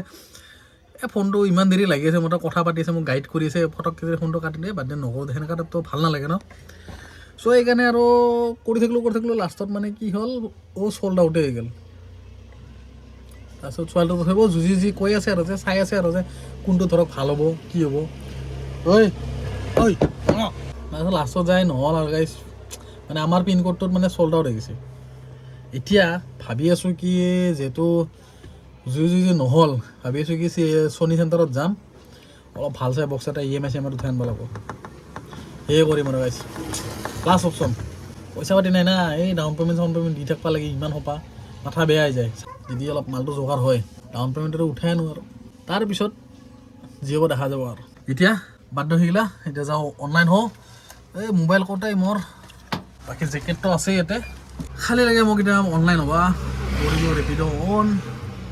এই ফোনটো ইমান দেৰি লাগি আছে মোৰ কথা পাতি আছে মোক গাইড কৰি আছে ফটককৈ যে ফোনটো কাটি দিয়ে বাদ দিয়ে নকৰোঁ সেনেকুৱাতো ভাল নালাগে ন চ' সেইকাৰণে আৰু কৰি থাকিলোঁ লাষ্টত মানে কি হ'ল চ'ল্ড আউটে হৈ গ'ল তাৰপিছত ছোৱালীটো তথাপিও যুঁজি কৈ আছে আৰু যে চাই আছে আৰু যে কোনটো ধৰক ভাল হ'ব কি হ'ব তাৰপিছত লাষ্টত যায় নহ'ল আৰু গাইছ মানে আমাৰ পিনক'ডটোত মানে চ'ল্ড আউট হৈ গৈছে এতিয়া ভাবি আছোঁ কি যিহেতু যুঁজি নহ'ল ভাবি আছোঁ কি ছনী চেণ্টাৰত যাম অলপ ভাল চাই বক্স এটা EMI চিএমআইত উঠাই আনিব লাগিব সেয়ে কৰিম আৰু গাইছ লাষ্ট অপশ্যন পইচা পাতি নাই না এই ডাউন পে'মেণ্ট দি থাকিব লাগে ইমান সোপা মাথা বেয়া হৈ যায় যদি অলপ মালটো যোগাৰ হয় ডাউন পে'মেণ্টটো উঠাই আনো আৰু তাৰপিছত যি হ'ব দেখা যাব আৰু এতিয়া বাধ্য থাকিলা এতিয়া যাওঁ অনলাইন হওঁ এই মোবাইল কটাই মোৰ বাকী জেকেটটো আছে ইয়াতে খালী লাগে মোক এতিয়া অনলাইন হ'বা কৰিলোঁ ৰেপিড' অন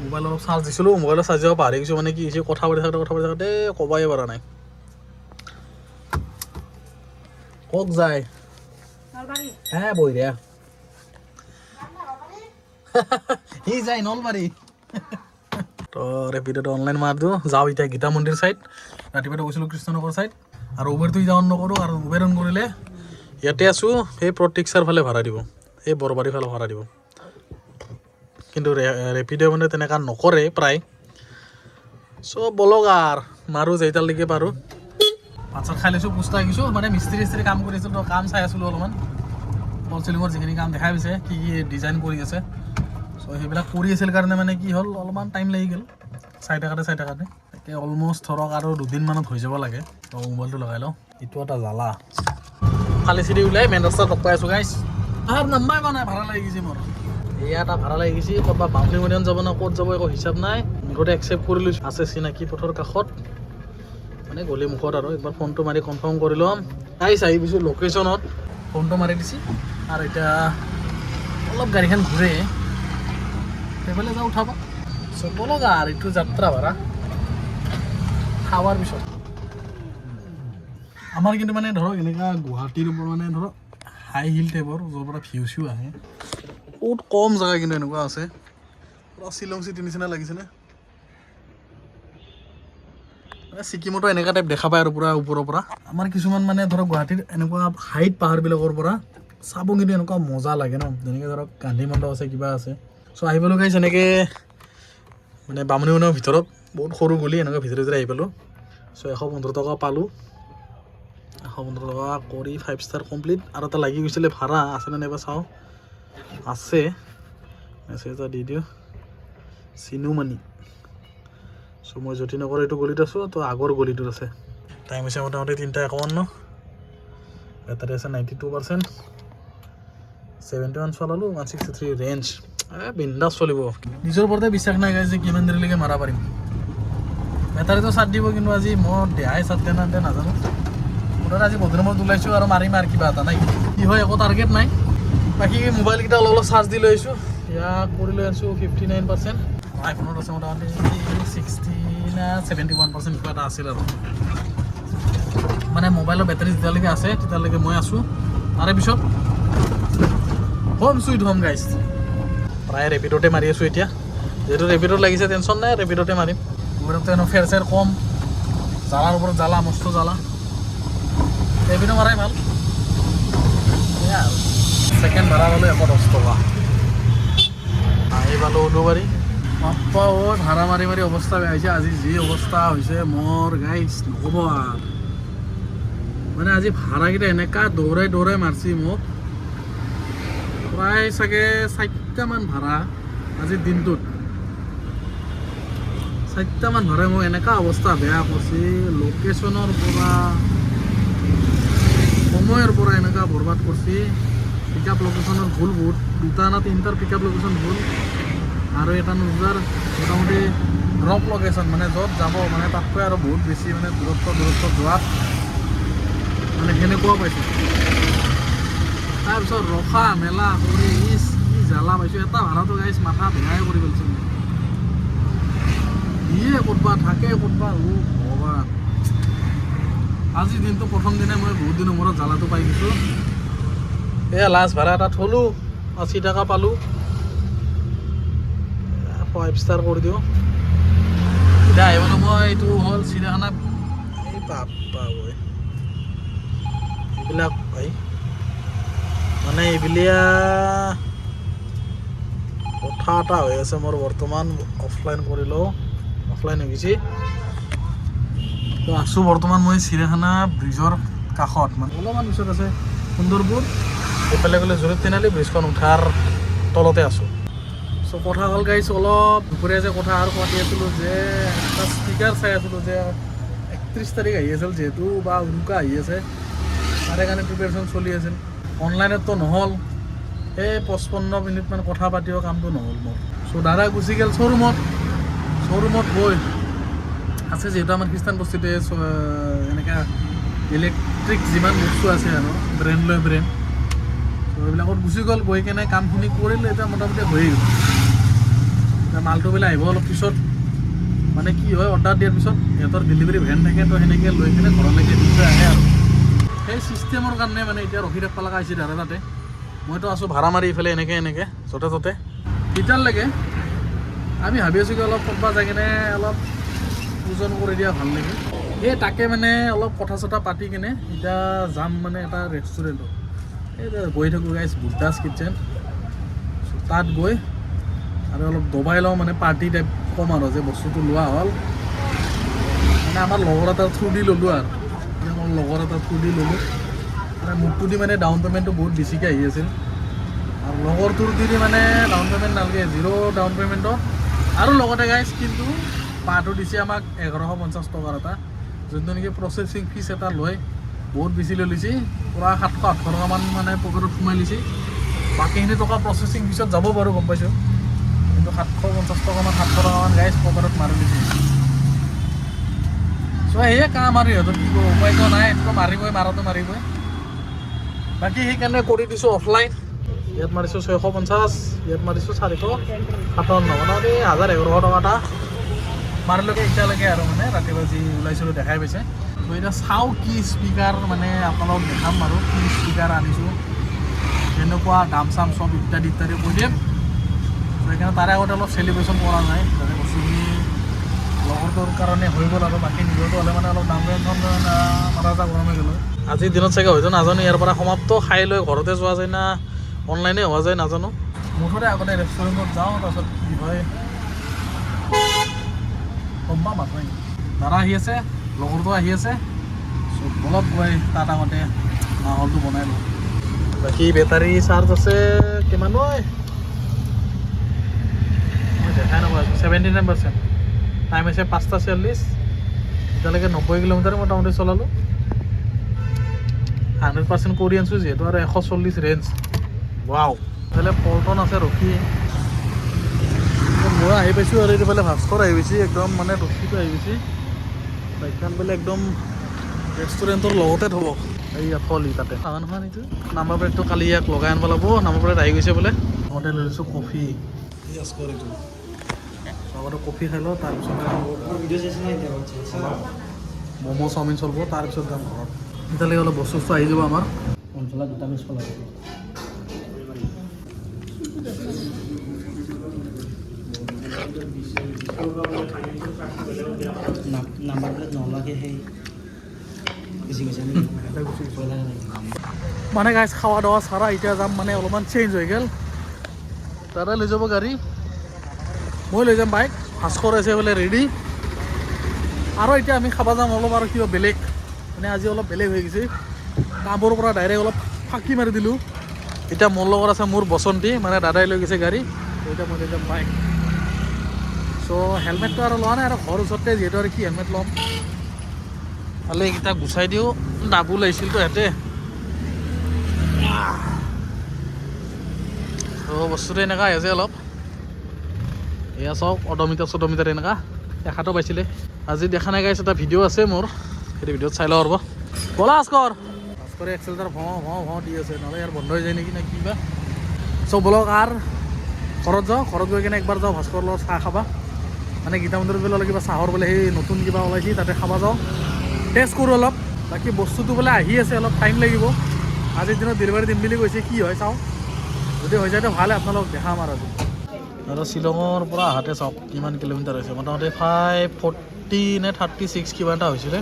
মোবাইল অলপ চাৰ্জ দিছিলোঁ মোবাইলত চাৰ্জ দিব পাহৰি গৈছোঁ মানে কি হৈছে কথা পাতি থাকোঁতে ক'বাই পৰা নাই কওক যায় বঢ়িয়া সি যায় নলবাৰী তো ৰেপিড'টো অনলাইন মাৰ দিওঁ যাওঁ এতিয়া গীতা মন্দিৰ চাইড ৰাতিপুৱাটো গৈছিলোঁ কৃষ্ণনগৰ চাইড আৰু উবেৰটো যাওঁ নকৰোঁ আৰু উবেৰ অন কৰিলে ইয়াতে আছোঁ সেই প্ৰতীক্ষাৰ ফালে ভাড়া দিব এই বৰবাৰীৰ ফালে ভাড়া দিব কিন্তু ৰেপিড' মানে তেনেকুৱা নকৰে প্ৰায় চ' বলক আৰু মাৰোঁ যেইটালৈকে পাৰোঁ ভাত চাত খাই লৈছোঁ পুষ্টা আহিছোঁ মানে মিস্ত্ৰী কাম কৰি আছিলোঁ তো কাম চাই আছিলোঁ অলপমান ফল চিলিঙৰ যিখিনি কাম দেখাই পাইছে কি ডিজাইন কৰি আছে চ' সেইবিলাক কৰি আছিল কাৰণে মানে কি হ'ল অলপমান টাইম লাগি গ'ল চাই থাকাতে তাকে অলমষ্ট ধৰক আৰু 2 দিনমানত হৈ যাব লাগে তো মোবাইলটো লগাই লওঁ এইটো এটা জ্বালা খালি চিৰি ওলাই মেইন ৰাস্তাত লগ পাই আছোঁ গাইছ আৰু নাম্বাৰ পোৱা নাই ভাড়া লাগি গৈছে মোৰ এয়া এটা ভাড়া লাগি গৈছে ক'ৰবাত বাউণ্ডেৰী মৈদাম যাব না ক'ত যাব একো হিচাপ নাই মুঠতে একচেপ্ট কৰি লৈছোঁ আছে চিনাকি পথৰ কাষত মানে গলি মুখত আৰু একবাৰ ফোনটো মাৰি কনফাৰ্ম কৰি ল'ম গাইছ আহি পিছোঁ লোকেশ্যনত ফোনটো মাৰি দিছে আৰু এতিয়া অলপ গাড়ীখন ঘূৰে সেইফালে যাওঁ উঠাব চব লগা আৰু এইটো যাত্ৰা ভাড়া খাৱাৰ পিছত আমাৰ কিন্তু মানে ধৰক এনেকুৱা গুৱাহাটীৰ ওপৰত মানে ধৰক হাই হিল টাইপৰ য'ৰ পৰা ভিউ চিউ আহে বহুত কম জেগা কিন্তু এনেকুৱা আছে পুৰা শ্বিলং চিটি নিচিনা লাগিছেনে মানে ছিকিমতো এনেকুৱা টাইপ দেখা পায় আৰু পুৰা ওপৰৰ পৰা আমাৰ কিছুমান মানে ধৰক গুৱাহাটীৰ এনেকুৱা হাইট পাহাৰবিলাকৰ পৰা চাব কিন্তু এনেকুৱা মজা লাগে ন যেনেকৈ ধৰক গান্ধী মণ্ডপ আছে কিবা আছে চ' আহি পালোঁ গাইছ এনেকৈ মানে বামুণীমৈদামৰ ভিতৰত বহুত সৰু গলি এনেকুৱা ভিতৰে আহি পালোঁ চ' 115 টকা পালোঁ 115 টকা কৰি 5 ষ্টাৰ কমপ্লিট আৰু এটা লাগি গৈছিলে ভাড়া আছেনে নাইবা চাওঁ আছে মেছেজ এটা দি দিওঁ চিনুমানি চ' মই জ্যোতিনগৰ এইটো গলিত আছোঁ তো আগৰ গলিটোত আছে টাইম হৈছে মোটামুটি 3:51 বেটাৰী আছে 92% 71 চলালোঁ 163 ৰেঞ্জ বিন্দাছ চলিব নিজৰ ওপৰতে বিশ্বাস নাই গাইছ যে কিমান দেৰিলৈকে মাৰা পাৰিম বেটাৰীটো চাৰ্জ দিব কিন্তু আজি মই দেহাই চাৰ্জ দিয়ে নাতে নাজানো মুঠতে আজি বদ্ৰমত ওলাইছোঁ আৰু মাৰিম আৰু কিবা এটা নাই কি হয় একো টাৰ্গেট নাই বাকী মোবাইলকেইটা অলপ চাৰ্জ দি লৈ আহিছোঁ ইয়াক কৰি লৈ আছোঁ 59% আইফোনত আছে মোটামুটি 60 না 71% কিবা এটা আছিল আৰু মানে মোবাইলৰ বেটাৰী যেতিয়ালৈকে আছে তেতিয়ালৈকে মই আছোঁ তাৰে পিছত হোম চুইট হোম গাইছ প্ৰায় ৰেপিডতে মাৰি আছোঁ এতিয়া যিহেতু ৰেপিডত লাগিছে টেনশ্যন নাই ৰেপিডতে মাৰিম মোবাইলতে এনেও ফেৰ চেৰ কম জ্বালাৰ ওপৰত জ্বালা মস্ত জ্বালা ৰেপিডো মাৰাই ভাল সেয়া আৰু ছেকেণ্ড ভাড়া পালোঁ 110 টকা আহি পালোঁ উলুবাৰী বাপ্পা ভাড়া মাৰি মাৰি অৱস্থা বেয়া হৈছে আজি যি অৱস্থা হৈছে মোৰ গাইছ নক'ব আৰু মানে আজি ভাড়াকেইটা এনেকুৱা দৌৰাই মাৰছি মোক প্ৰায় চাগে 4টামান ভাড়া আজিৰ দিনটোত 4টামান ভাড়াই মোক এনেকুৱা অৱস্থা বেয়া কৰিছে লোকেশ্যনৰ পৰা সময়ৰ পৰা এনেকুৱা বৰবাদ কৰিছে পিক আপ লোকেশ্যনৰ ভুল বহুত 2টা না 3টাৰ পিক আপ লোকেশ্যন ভুল আৰু এটা নোজাৰ মোটামুটি ড্ৰপ লোকেশ্যন মানে য'ত যাব মানে তাতকৈ আৰু বহুত বেছি মানে দূৰত্ব যোৱাত মানে সেনেকুৱাও পাইছোঁ তাৰপিছত ৰখা মেলা কৰি কি জ্বালা পাইছোঁ এটা ভাড়াটো গাইছ মাথা বেয়াই কৰি পেলাইছে ইয়ে ক'তবা থাকে ক'তবা ভগৱান আজিৰ দিনটো প্ৰথম দিনে মই বহুত দিনৰ মূৰত জ্বালাটো পাই গৈছোঁ এয়া লাষ্ট ভাড়া এটা থ'লোঁ 80 টকা পালোঁ 5 ষ্টাৰ কৰি দিওঁ এতিয়া আহিব মই এইটো হ'ল চিৰিয়াখানা এই বাপ্পা বৈ এইবিলাক ভাই মানে এইবিলিয়া কথা এটা হৈ আছে মোৰ বৰ্তমান অফলাইন কৰি লওঁ অফলাইন হৈ গৈছে তো আছোঁ বৰ্তমান মই চিৰিয়াখানা ব্ৰিজৰ কাষত মানে অলপমান পিছত আছে সুন্দৰপুৰ এইফালে গ'লে জুৰিত তিনিআলি ব্ৰিজখন উঠাৰ তলতে আছোঁ চ' কথা হ'ল গাইছ অলপ দুপৰীয়া যে কথা আৰু পাতি আছিলোঁ যে এটা স্পিকাৰ চাই আছিলোঁ যে 31 তাৰিখ আহি আছিল যিহেতু বা উৰুকা আহি আছে তাৰে কাৰণে প্ৰিপেৰেশ্যন চলি আছিল অনলাইনততো নহ'ল এই 55 মিনিটমান কথা পাতিও কামটো নহ'ল মোৰ চ' দাদা গুচি গ'ল শ্ব'ৰুমত গৈ আছে যিহেতু আমাৰ খ্ৰীষ্টান বস্তুতে এনেকৈ ইলেক্ট্ৰিক যিমান বস্তু আছে আৰু ব্ৰেণ্ড লৈ ব্ৰেণ্ড চ' এইবিলাকত গুচি গ'ল গৈ কেনে কামখিনি কৰিলোঁ এতিয়া মোটামুটি হৈয়ে গ'ল এতিয়া মালটো বোলে আহিব অলপ পিছত মানে কি হয় অৰ্ডাৰ দিয়াৰ পিছত সিহঁতৰ ডেলিভাৰী ভেন থাকে তো সেনেকৈ লৈ কিনে ঘৰলৈকে দি থৈ আহে আৰু সেই চিষ্টেমৰ কাৰণে মানে এতিয়া ৰখি থাকিব লগা হৈছে দাদা তাতে মইতো আছোঁ ভাড়া মাৰি ইফালে এনেকৈ য'তে ত'তে তেতিয়ালৈকে আমি ভাবি আছোঁ কি অলপ ক'ৰবাত যাই কিনে অলপ ওজন কৰি দিয়া ভাল নেকি এই তাকে মানে অলপ কথা চথা পাতি কিনে এতিয়া যাম মানে এটা ৰেষ্টুৰেণ্টত এই গৈ থাকোঁ গাইছ বুদ্ধাছ কিটচেন তাত গৈ আৰু অলপ দবাই লওঁ মানে পাৰ্টি টাইপ কম আৰু যে বস্তুটো লোৱা হ'ল মানে আমাৰ লগৰ এটা থ্ৰু দি ল'লোঁ আৰু মোৰ লগৰ এটা থ্ৰু দি ল'লোঁ মানে মোকটো দি মানে ডাউন পে'মেণ্টটো বহুত বেছিকৈ আহি আছিল আৰু লগৰটোৰ দি মানে ডাউন পে'মেণ্ট নালাগে 0 ডাউন পে'মেণ্টত আৰু লগতে গাইছ কিন্তু পাহটো দিছে আমাক 1150 টকাৰ এটা যোনটো নেকি প্ৰচেছিং ফিজ এটা লয় বহুত বেছি লৈ লৈছে পূৰা 700-800 টকামান মানে পকেটত সোমাই লৈছে বাকীখিনি টকা প্ৰচেছিং ফিজত যাব বাৰু গম পাইছোঁ কিন্তু 750 টকামান 700 টকামান গাইছ পকেটত মাৰি লৈছে চ' চ' সেয়ে কাম আৰু সিহঁতৰ কি কৰোঁ উপায়তো নাই এনেকুৱা মাৰিবই মাৰিবই বাকী সেইকাৰণে কৰি দিছোঁ অফলাইন ইয়াত মাৰিছোঁ 650 ইয়াত মাৰিছোঁ 457 মোটামুটি 1100 টকা এটা মাৰিলৈকে এতিয়ালৈকে আৰু মানে ৰাতিপুৱা যি ওলাইছিলোঁ দেখাই পাইছে ত' এতিয়া চাওঁ কি স্পীকাৰ মানে আপোনালোকক দেখাম আৰু কি স্পীকাৰ আনিছোঁ কেনেকুৱা দাম চাম চব ইত্যাদি কৈ দিম ত' সেইকাৰণে তাৰে আগতে অলপ চেলিব্ৰেশ্যন কৰা নাই যাতে বস্তুখিনি লগৰটোৰ কাৰণে হৈ গ'ল আৰু বাকী নিজৰটো হ'লে মানে অলপ দাম মাথা এটা গৰম হৈ গ'ল আজিৰ দিনত চাগে হয়তো নাজানো ইয়াৰ পৰা সমাপ্ত খাই লৈ ঘৰতে যোৱা যায় না অনলাইনে হোৱা যায় নাজানো মুঠতে আগতে ৰেষ্টুৰেণ্টত যাওঁ তাৰপিছত কি হয় গম পাম আৰু দাদা আহি আছে লগৰটো আহি আছে চব বলক গৈ তাত আগতে মাহলটো বনাই লওঁ বাকী বেটাৰী চাৰ্জ আছে কিমান হয় মই দেখাই নাপাওঁ 79%। টাইম হৈছে 5:40 এতিয়ালৈকে 90 কিলোমিটাৰ মোটামুটি চলালোঁ 100% কৰি আনিছোঁ যিহেতু আৰু 140 ৰেঞ্জ ৱাও এইফালে পল্টন আছে ৰখি মই আহি পাইছোঁ আৰু এইফালে ভাস্কৰ আহি পাইছে একদম মানে ৰখিটো আহি পাইছে বাইকখন বোলে একদম ৰেষ্টুৰেণ্টৰ লগতে থ'ব এই থলি তাতে চাওঁ নহয় এইটো নাম্বাৰ প্লেটটো কালি ইয়াক লগাই আনিব লাগিব নাম্বাৰ প্লেট আহি গৈছে বোলে লগতে লৈ লৈছোঁ কফি ইয়াস্কৰ এইটো আগতে কফি খাই লওঁ তাৰপিছত ম'ম' চাওমিন চলিব তাৰপিছত যাম ঘৰত এতিয়ালৈকে অলপ বস্তু আহি যাব আমাৰ অঞ্চলত 2টা মিছ কল আছে নাম্বাৰ প্লেট নলগাকৈ সেই মানে গাইজ খাৱা দাৱা চাৰা এতিয়া যাম মানে অলপমান চেঞ্জ হৈ গ'ল দাদাই লৈ যাব গাড়ী মই লৈ যাম বাইক ভাস্কৰ আছে বোলে ৰেডি আৰু এতিয়া আমি খাব যাম অলপ আৰু কিবা বেলেগ মানে আজি অলপ বেলেগ হৈ গৈছে কামৰ পৰা ডাইৰেক্ট অলপ ফাঁকি মাৰি দিলোঁ এতিয়া মোৰ লগত আছে মোৰ বসন্তী মানে দাদাই লৈ গৈছে গাড়ী এতিয়া মই লৈ যাম বাইক চ' হেলমেটটো আৰু লোৱা নাই আৰু ঘৰ ওচৰতে যিহেতু আৰু কি হেলমেট ল'ম খালি এইকেইটা গুচাই দিওঁ ডাবুল আহিছিলতো সিহঁতে চ' বস্তুটো এনেকুৱা হৈছে অলপ এয়া চাওক অডোমিটাৰ এনেকুৱা দেখাটো পাইছিলে আজি দেখা নাই গাইছে এটা ভিডিঅ' আছে মোৰ সেইটো ভিডিঅ'ত চাই লওঁ ৰ'ব ব'লা ভাস্কৰে এক্সেলটাৰ ভওঁ দি আছে নহ'লে ইয়াৰ বন্ধ হৈ যায় নেকি নে কিবা চ' ব'লক আৰু ঘৰত যাওঁ ঘৰত গৈ কিনে একবাৰ যাওঁ ভাস্কৰৰ লগত চাহ খাবা মানে গীতা মন্দিৰত বোলে কিবা চাহৰ বোলে সেই নতুন কিবা ওলাইছে তাতে খাব যাওঁ টেষ্ট কৰোঁ অলপ বাকী বস্তুটো বোলে আহি আছে অলপ টাইম লাগিব আজিৰ দিনত ডেলিভাৰী দিম বুলি কৈছে কি হয় চাওঁ যদি হৈ যায়তো ভালে আপোনালোকক দেখাম আৰু শ্বিলঙৰ পৰা আহাতে চাওক কিমান কিলোমিটাৰ হৈছে মোটামুটি 540 নে 36 কিবা এটা হৈছিলে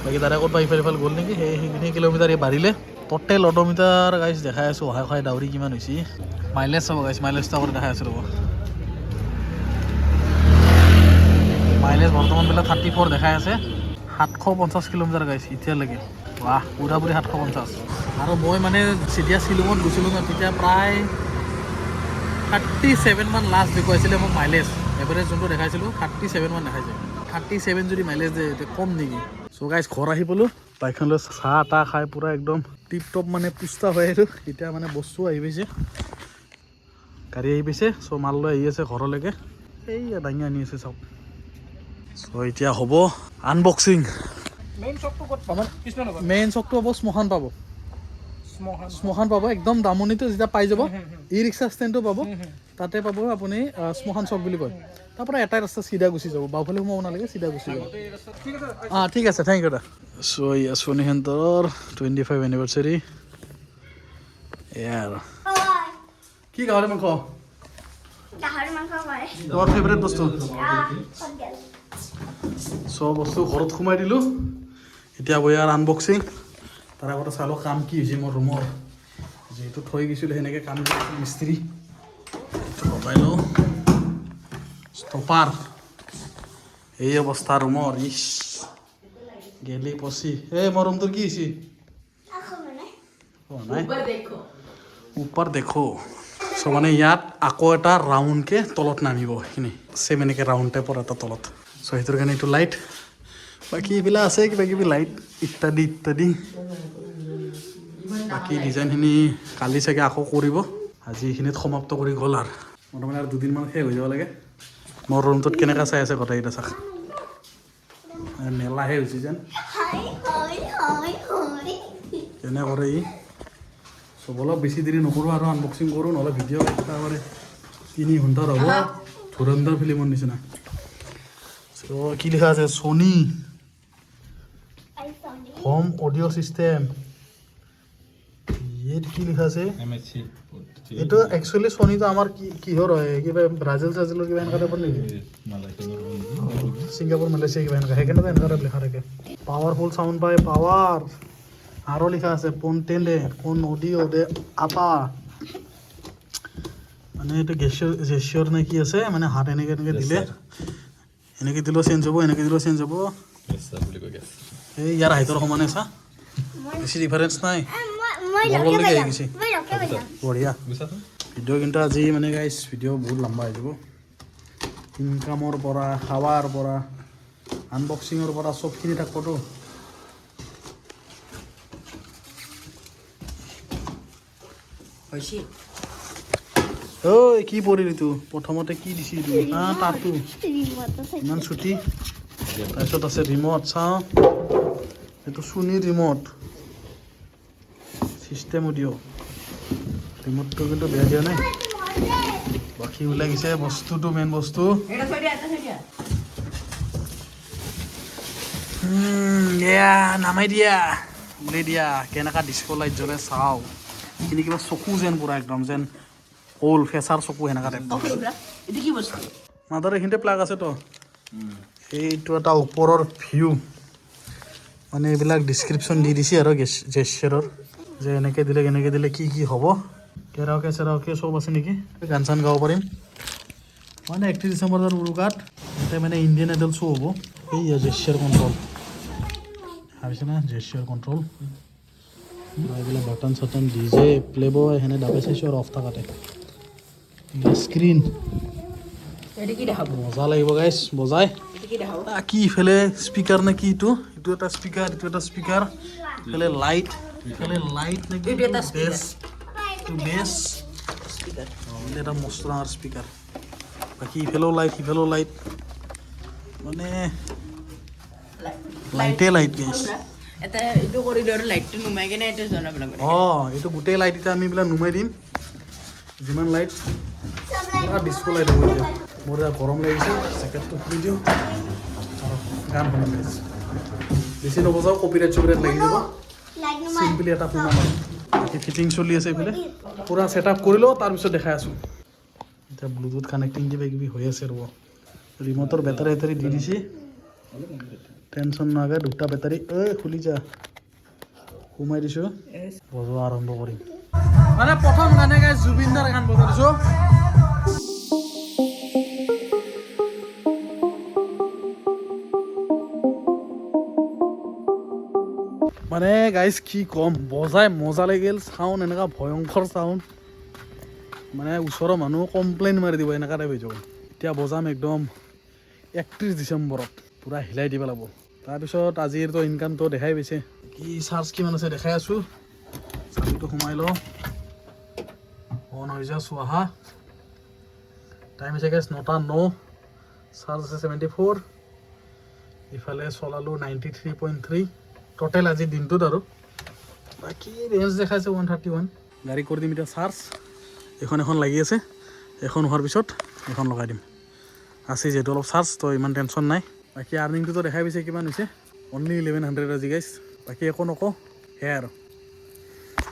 বাকী তাৰে ক'ৰবাত ইফাল গ'ল নেকি সেইখিনি কিলোমিটাৰ বাঢ়িলে টোটেল অডোমিটাৰ গাইছ দেখাই আছোঁ অহাই ডাউৰি কিমান হৈছে মাইলেজ চাব গাইছ মাইলেজটো আগতে দেখাই আছোঁ ৰ'ব মাইলেজ বৰ্তমান বোলে 34 দেখাই আছে 750 কিলোমিটাৰ গাইছ এতিয়ালৈকে বাহ পুৰাপুৰি 750 আৰু মই মানে যেতিয়া শ্বিলঙত গৈছিলোঁ ন তেতিয়া প্ৰায় 37 মান লাষ্ট দেখুৱাইছিলে মোক মাইলেজ এভাৰেজ যোনটো দেখাইছিলোঁ 37 মান দেখাইছে 37 যদি মাইলেজ দিয়ে তেতিয়া কম নেকি চ' গাইছ ঘৰ আহি পালোঁ বাইকখন লৈ চাহ তাহ খাই পূৰা একদম টিপ টপ মানে পুষ্টা হৈ আহিলোঁ এতিয়া মানে বস্তু আহি পাইছে গাড়ী আহি পাইছে চ' মাল লৈ আহি আছে ঘৰলৈকে এই দাঙি আনি আছে চাওক চ' এতিয়া হ'ব আনবক্সিং মেইন চকটো হ'ব শ্মশান পাব শ্মশান পাব একদম দামনিটো যেতিয়া পাই যাব ই ৰিক্সা ষ্টেণ্ডটো পাব তাতে পাব আপুনি শ্মশান চক বুলি কয় তাৰ পৰা এটাই ৰাস্তা চিধা গুচি যাব বাওঁফালে সোমাব নালাগে চিধা গুচি যাব ঠিক আছে থেংক ইউ দা চ' ইয়া সোণীহেন্তৰ 25 এনিভাৰ্চাৰী এয়া কি গাহৰি মাংস তোমাৰ ফেভৰেট বস্তু চব বস্তু ঘৰত সোমাই দিলোঁ এতিয়া গৈ আৰু আনবক্সিং তাৰ আগতে চালোঁ কাম কি হৈছে মোৰ ৰুমৰ যিহেতু থৈ গৈছিলোঁ সেনেকৈ কাম কৰিছোঁ মিস্ত্ৰী লগাই লওঁ ষ্টপাৰ এই অৱস্থা ৰুমৰ ইছ গেলি পচি এই মোৰ ৰুমটোৰ কি হৈছে ওপৰ দেখো চ' মানে ইয়াত আকৌ এটা ৰাউণ্ডকৈ তলত নামিব সেইখিনি চেম এনেকৈ ৰাউণ্ড টাইপৰ এটা তলত চ' সেইটোৰ কাৰণে এইটো লাইট বাকী এইবিলাক আছে কিবা কিবি লাইট ইত্যাদি বাকী ডিজাইনখিনি কালি চাগে আকৌ কৰিব আজি এইখিনিত সমাপ্ত কৰি গ'ল আৰু মোটামুটি আৰু 2 দিনমান শেষ হৈ যাব লাগে মোৰ ৰুমটোত কেনেকৈ চাই আছে গোটেইকেইটা চাওক মেলাহে হৈছে যেন কেনে কৰে ই চব অলপ বেছি দেৰি নকৰোঁ আৰু আনবক্সিং কৰোঁ নহ'লে ভিডিঅ' একেবাৰে 3 ঘণ্টাৰ হ'ব ধুৰন্ধৰ ফিল্মৰ নিচিনা চ' কি লিখা আছে ছনী হোম অডিঅ' চিষ্টেম ইয়াত কি লিখা আছে এইটো একচুৱেলি ছনীটো আমাৰ কিহৰ হয় কিবা ব্ৰাজিল চাজিলৰ কিবা এনেকুৱা টাইপৰ নেকি ছিংগাপুৰ মালয়েছিয়া কিবা এনেকুৱা সেইকাৰণে এনেকুৱা টাইপ লিখা থাকে পাৱাৰফুল চাউণ্ড বাই পাৱাৰ আৰু লিখা আছে পণ্টেণ্ডে ফোন অডিঅ' দে আপা মানে এইটো জেচিয়ৰ নে কি আছে মানে হাত এনেকৈ দিলে এনেকৈ দিলেও চেঞ্জ হ'ব এনেকৈ দিলেও চেঞ্জ হ'ব এই ইয়াৰ হাইটৰ সমানে চা বেছি ডিফাৰেঞ্চ নাই বললৈকে আহি গৈছে বঢ়িয়া ভিডিঅ' কিন্তু আজি মানে গাইছ ভিডিঅ' বহুত লম্বা হৈ যাব ইনকামৰ পৰা খাৱাৰ পৰা আনবক্সিঙৰ পৰা চবখিনি থাকিবতো ঐ কি পৰিলি তো প্ৰথমতে কি দিছি তাতো ইমান ছুটি তাৰপিছত আছে ৰিমট চাওঁ এইটো ছনী ৰিমট চিষ্টেম অডিঅ' ৰিমটটো কিন্তু বেয়া দিয়া নাই বাকী ওলাই গৈছে বস্তুটো মেইন বস্তু নামাই দিয়া উলিয়াই দিয়া কেনেকুৱা ডিস্কো লাইট জ্বলে চাওঁ এইখিনি কিবা চকু যেন পূৰা একদম যেন হ'ল ফেচাৰ চকু সেনেকুৱা টাইপ মাদাৰ এইখিনিতে প্লাগ আছে তো এইটো এটা ওপৰৰ ভিউ মানে এইবিলাক ডিছক্ৰিপশ্যন দি দিছে আৰু জেচিয়ৰৰ যে এনেকৈ দিলে কি কি হ'ব কেৰাওকে চেৰাওকে চব আছে নেকি গান চান গাব পাৰিম মানে 31 ডিচেম্বৰ উৰুকাত ইয়াতে মানে ইণ্ডিয়ান আইডল শ্ব' হ'ব এই জেচিয়ৰ কণ্ট্ৰল ভাবিছে না জেচিয়ৰ কণ্ট্ৰল এইবিলাক button Chaton D J play বয় সেনে ডাবে চাইছোঁ আৰু অফ থাকাতে স্ক্ৰীণ মজা লাগিব গাইছ বজাই কি ইফালে স্পীকাৰ নে কি এইটো এটা স্পীকাৰ এইটো এটা স্পীকাৰ ইফালে লাইট নে কি বেছ এটা মস্ত ডাঙৰ স্পীকাৰ বাকী ইফালেও লাইট মানে লাইট গাইছ এইটো গোটেই লাইট এতিয়া আমি এইবিলাক নুমাই দিম যিমান লাইট ডিস্কো লাইট হ'ব এতিয়া মোৰ এতিয়া গৰম লাগিছে জেকেটটো খুলি দিওঁ আৰু গান শুনাম লাগিছে বেছি নবজাওঁ কপিৰাইট চপিৰাইট লাগি যাব চিম্পলি এটা শুনাম আৰু বাকী ফিটিং চলি আছে এইফালে পূৰা ছেট আপ কৰি লওঁ তাৰপিছত দেখাই আছোঁ এতিয়া ব্লুটুথ কানেক্টিং কিবা কিবি হৈ আছে ৰ'ব ৰিমটৰ বেটাৰী দি দিছে টেনশ্যন নালাগে দুটা বেটাৰী খুলি যা সোমাই দিছোঁ বজোৱা আৰম্ভ কৰিম মানে প্ৰথম গানে গাই জুবিন দাৰ গান বজাই দিছোঁ মানে গাইজ কি ক'ম বজাই মজা লাগিল চাউণ্ড এনেকুৱা ভয়ংকৰ চাউণ্ড মানে ওচৰৰ মানুহ কমপ্লেইন মাৰি দিব এনেকুৱা টাইপ হৈ যাব এতিয়া বজাম একদম 31 ডিচেম্বৰত পূৰা হিলাই দিব লাগিব তাৰপিছত আজিৰতো ইনকামটো দেখাই পাইছে কি চাৰ্জ কিমান আছে দেখাই আছোঁ চাৰ্জটো সোমাই লওঁ অন হৈ যা চোৱা টাইম হৈছে গেছ 9:09 চাৰ্জ আছে 74 ইফালে চলালোঁ 93.3 টোটেল আজি দিনটোত আৰু বাকী ৰেঞ্জ দেখাইছে 131 গাড়ী কৰি দিম এতিয়া চাৰ্জ এখন লাগি আছে এখন হোৱাৰ পিছত এখন লগাই দিম আছে যিহেতু অলপ চাৰ্জ তো ইমান টেনশ্যন নাই বাকী আৰ্নিংটোতো দেখাই পাইছে কিমান হৈছে অনলি 1100 আজি গাইছ বাকী একো নকওঁ সেয়াই আৰু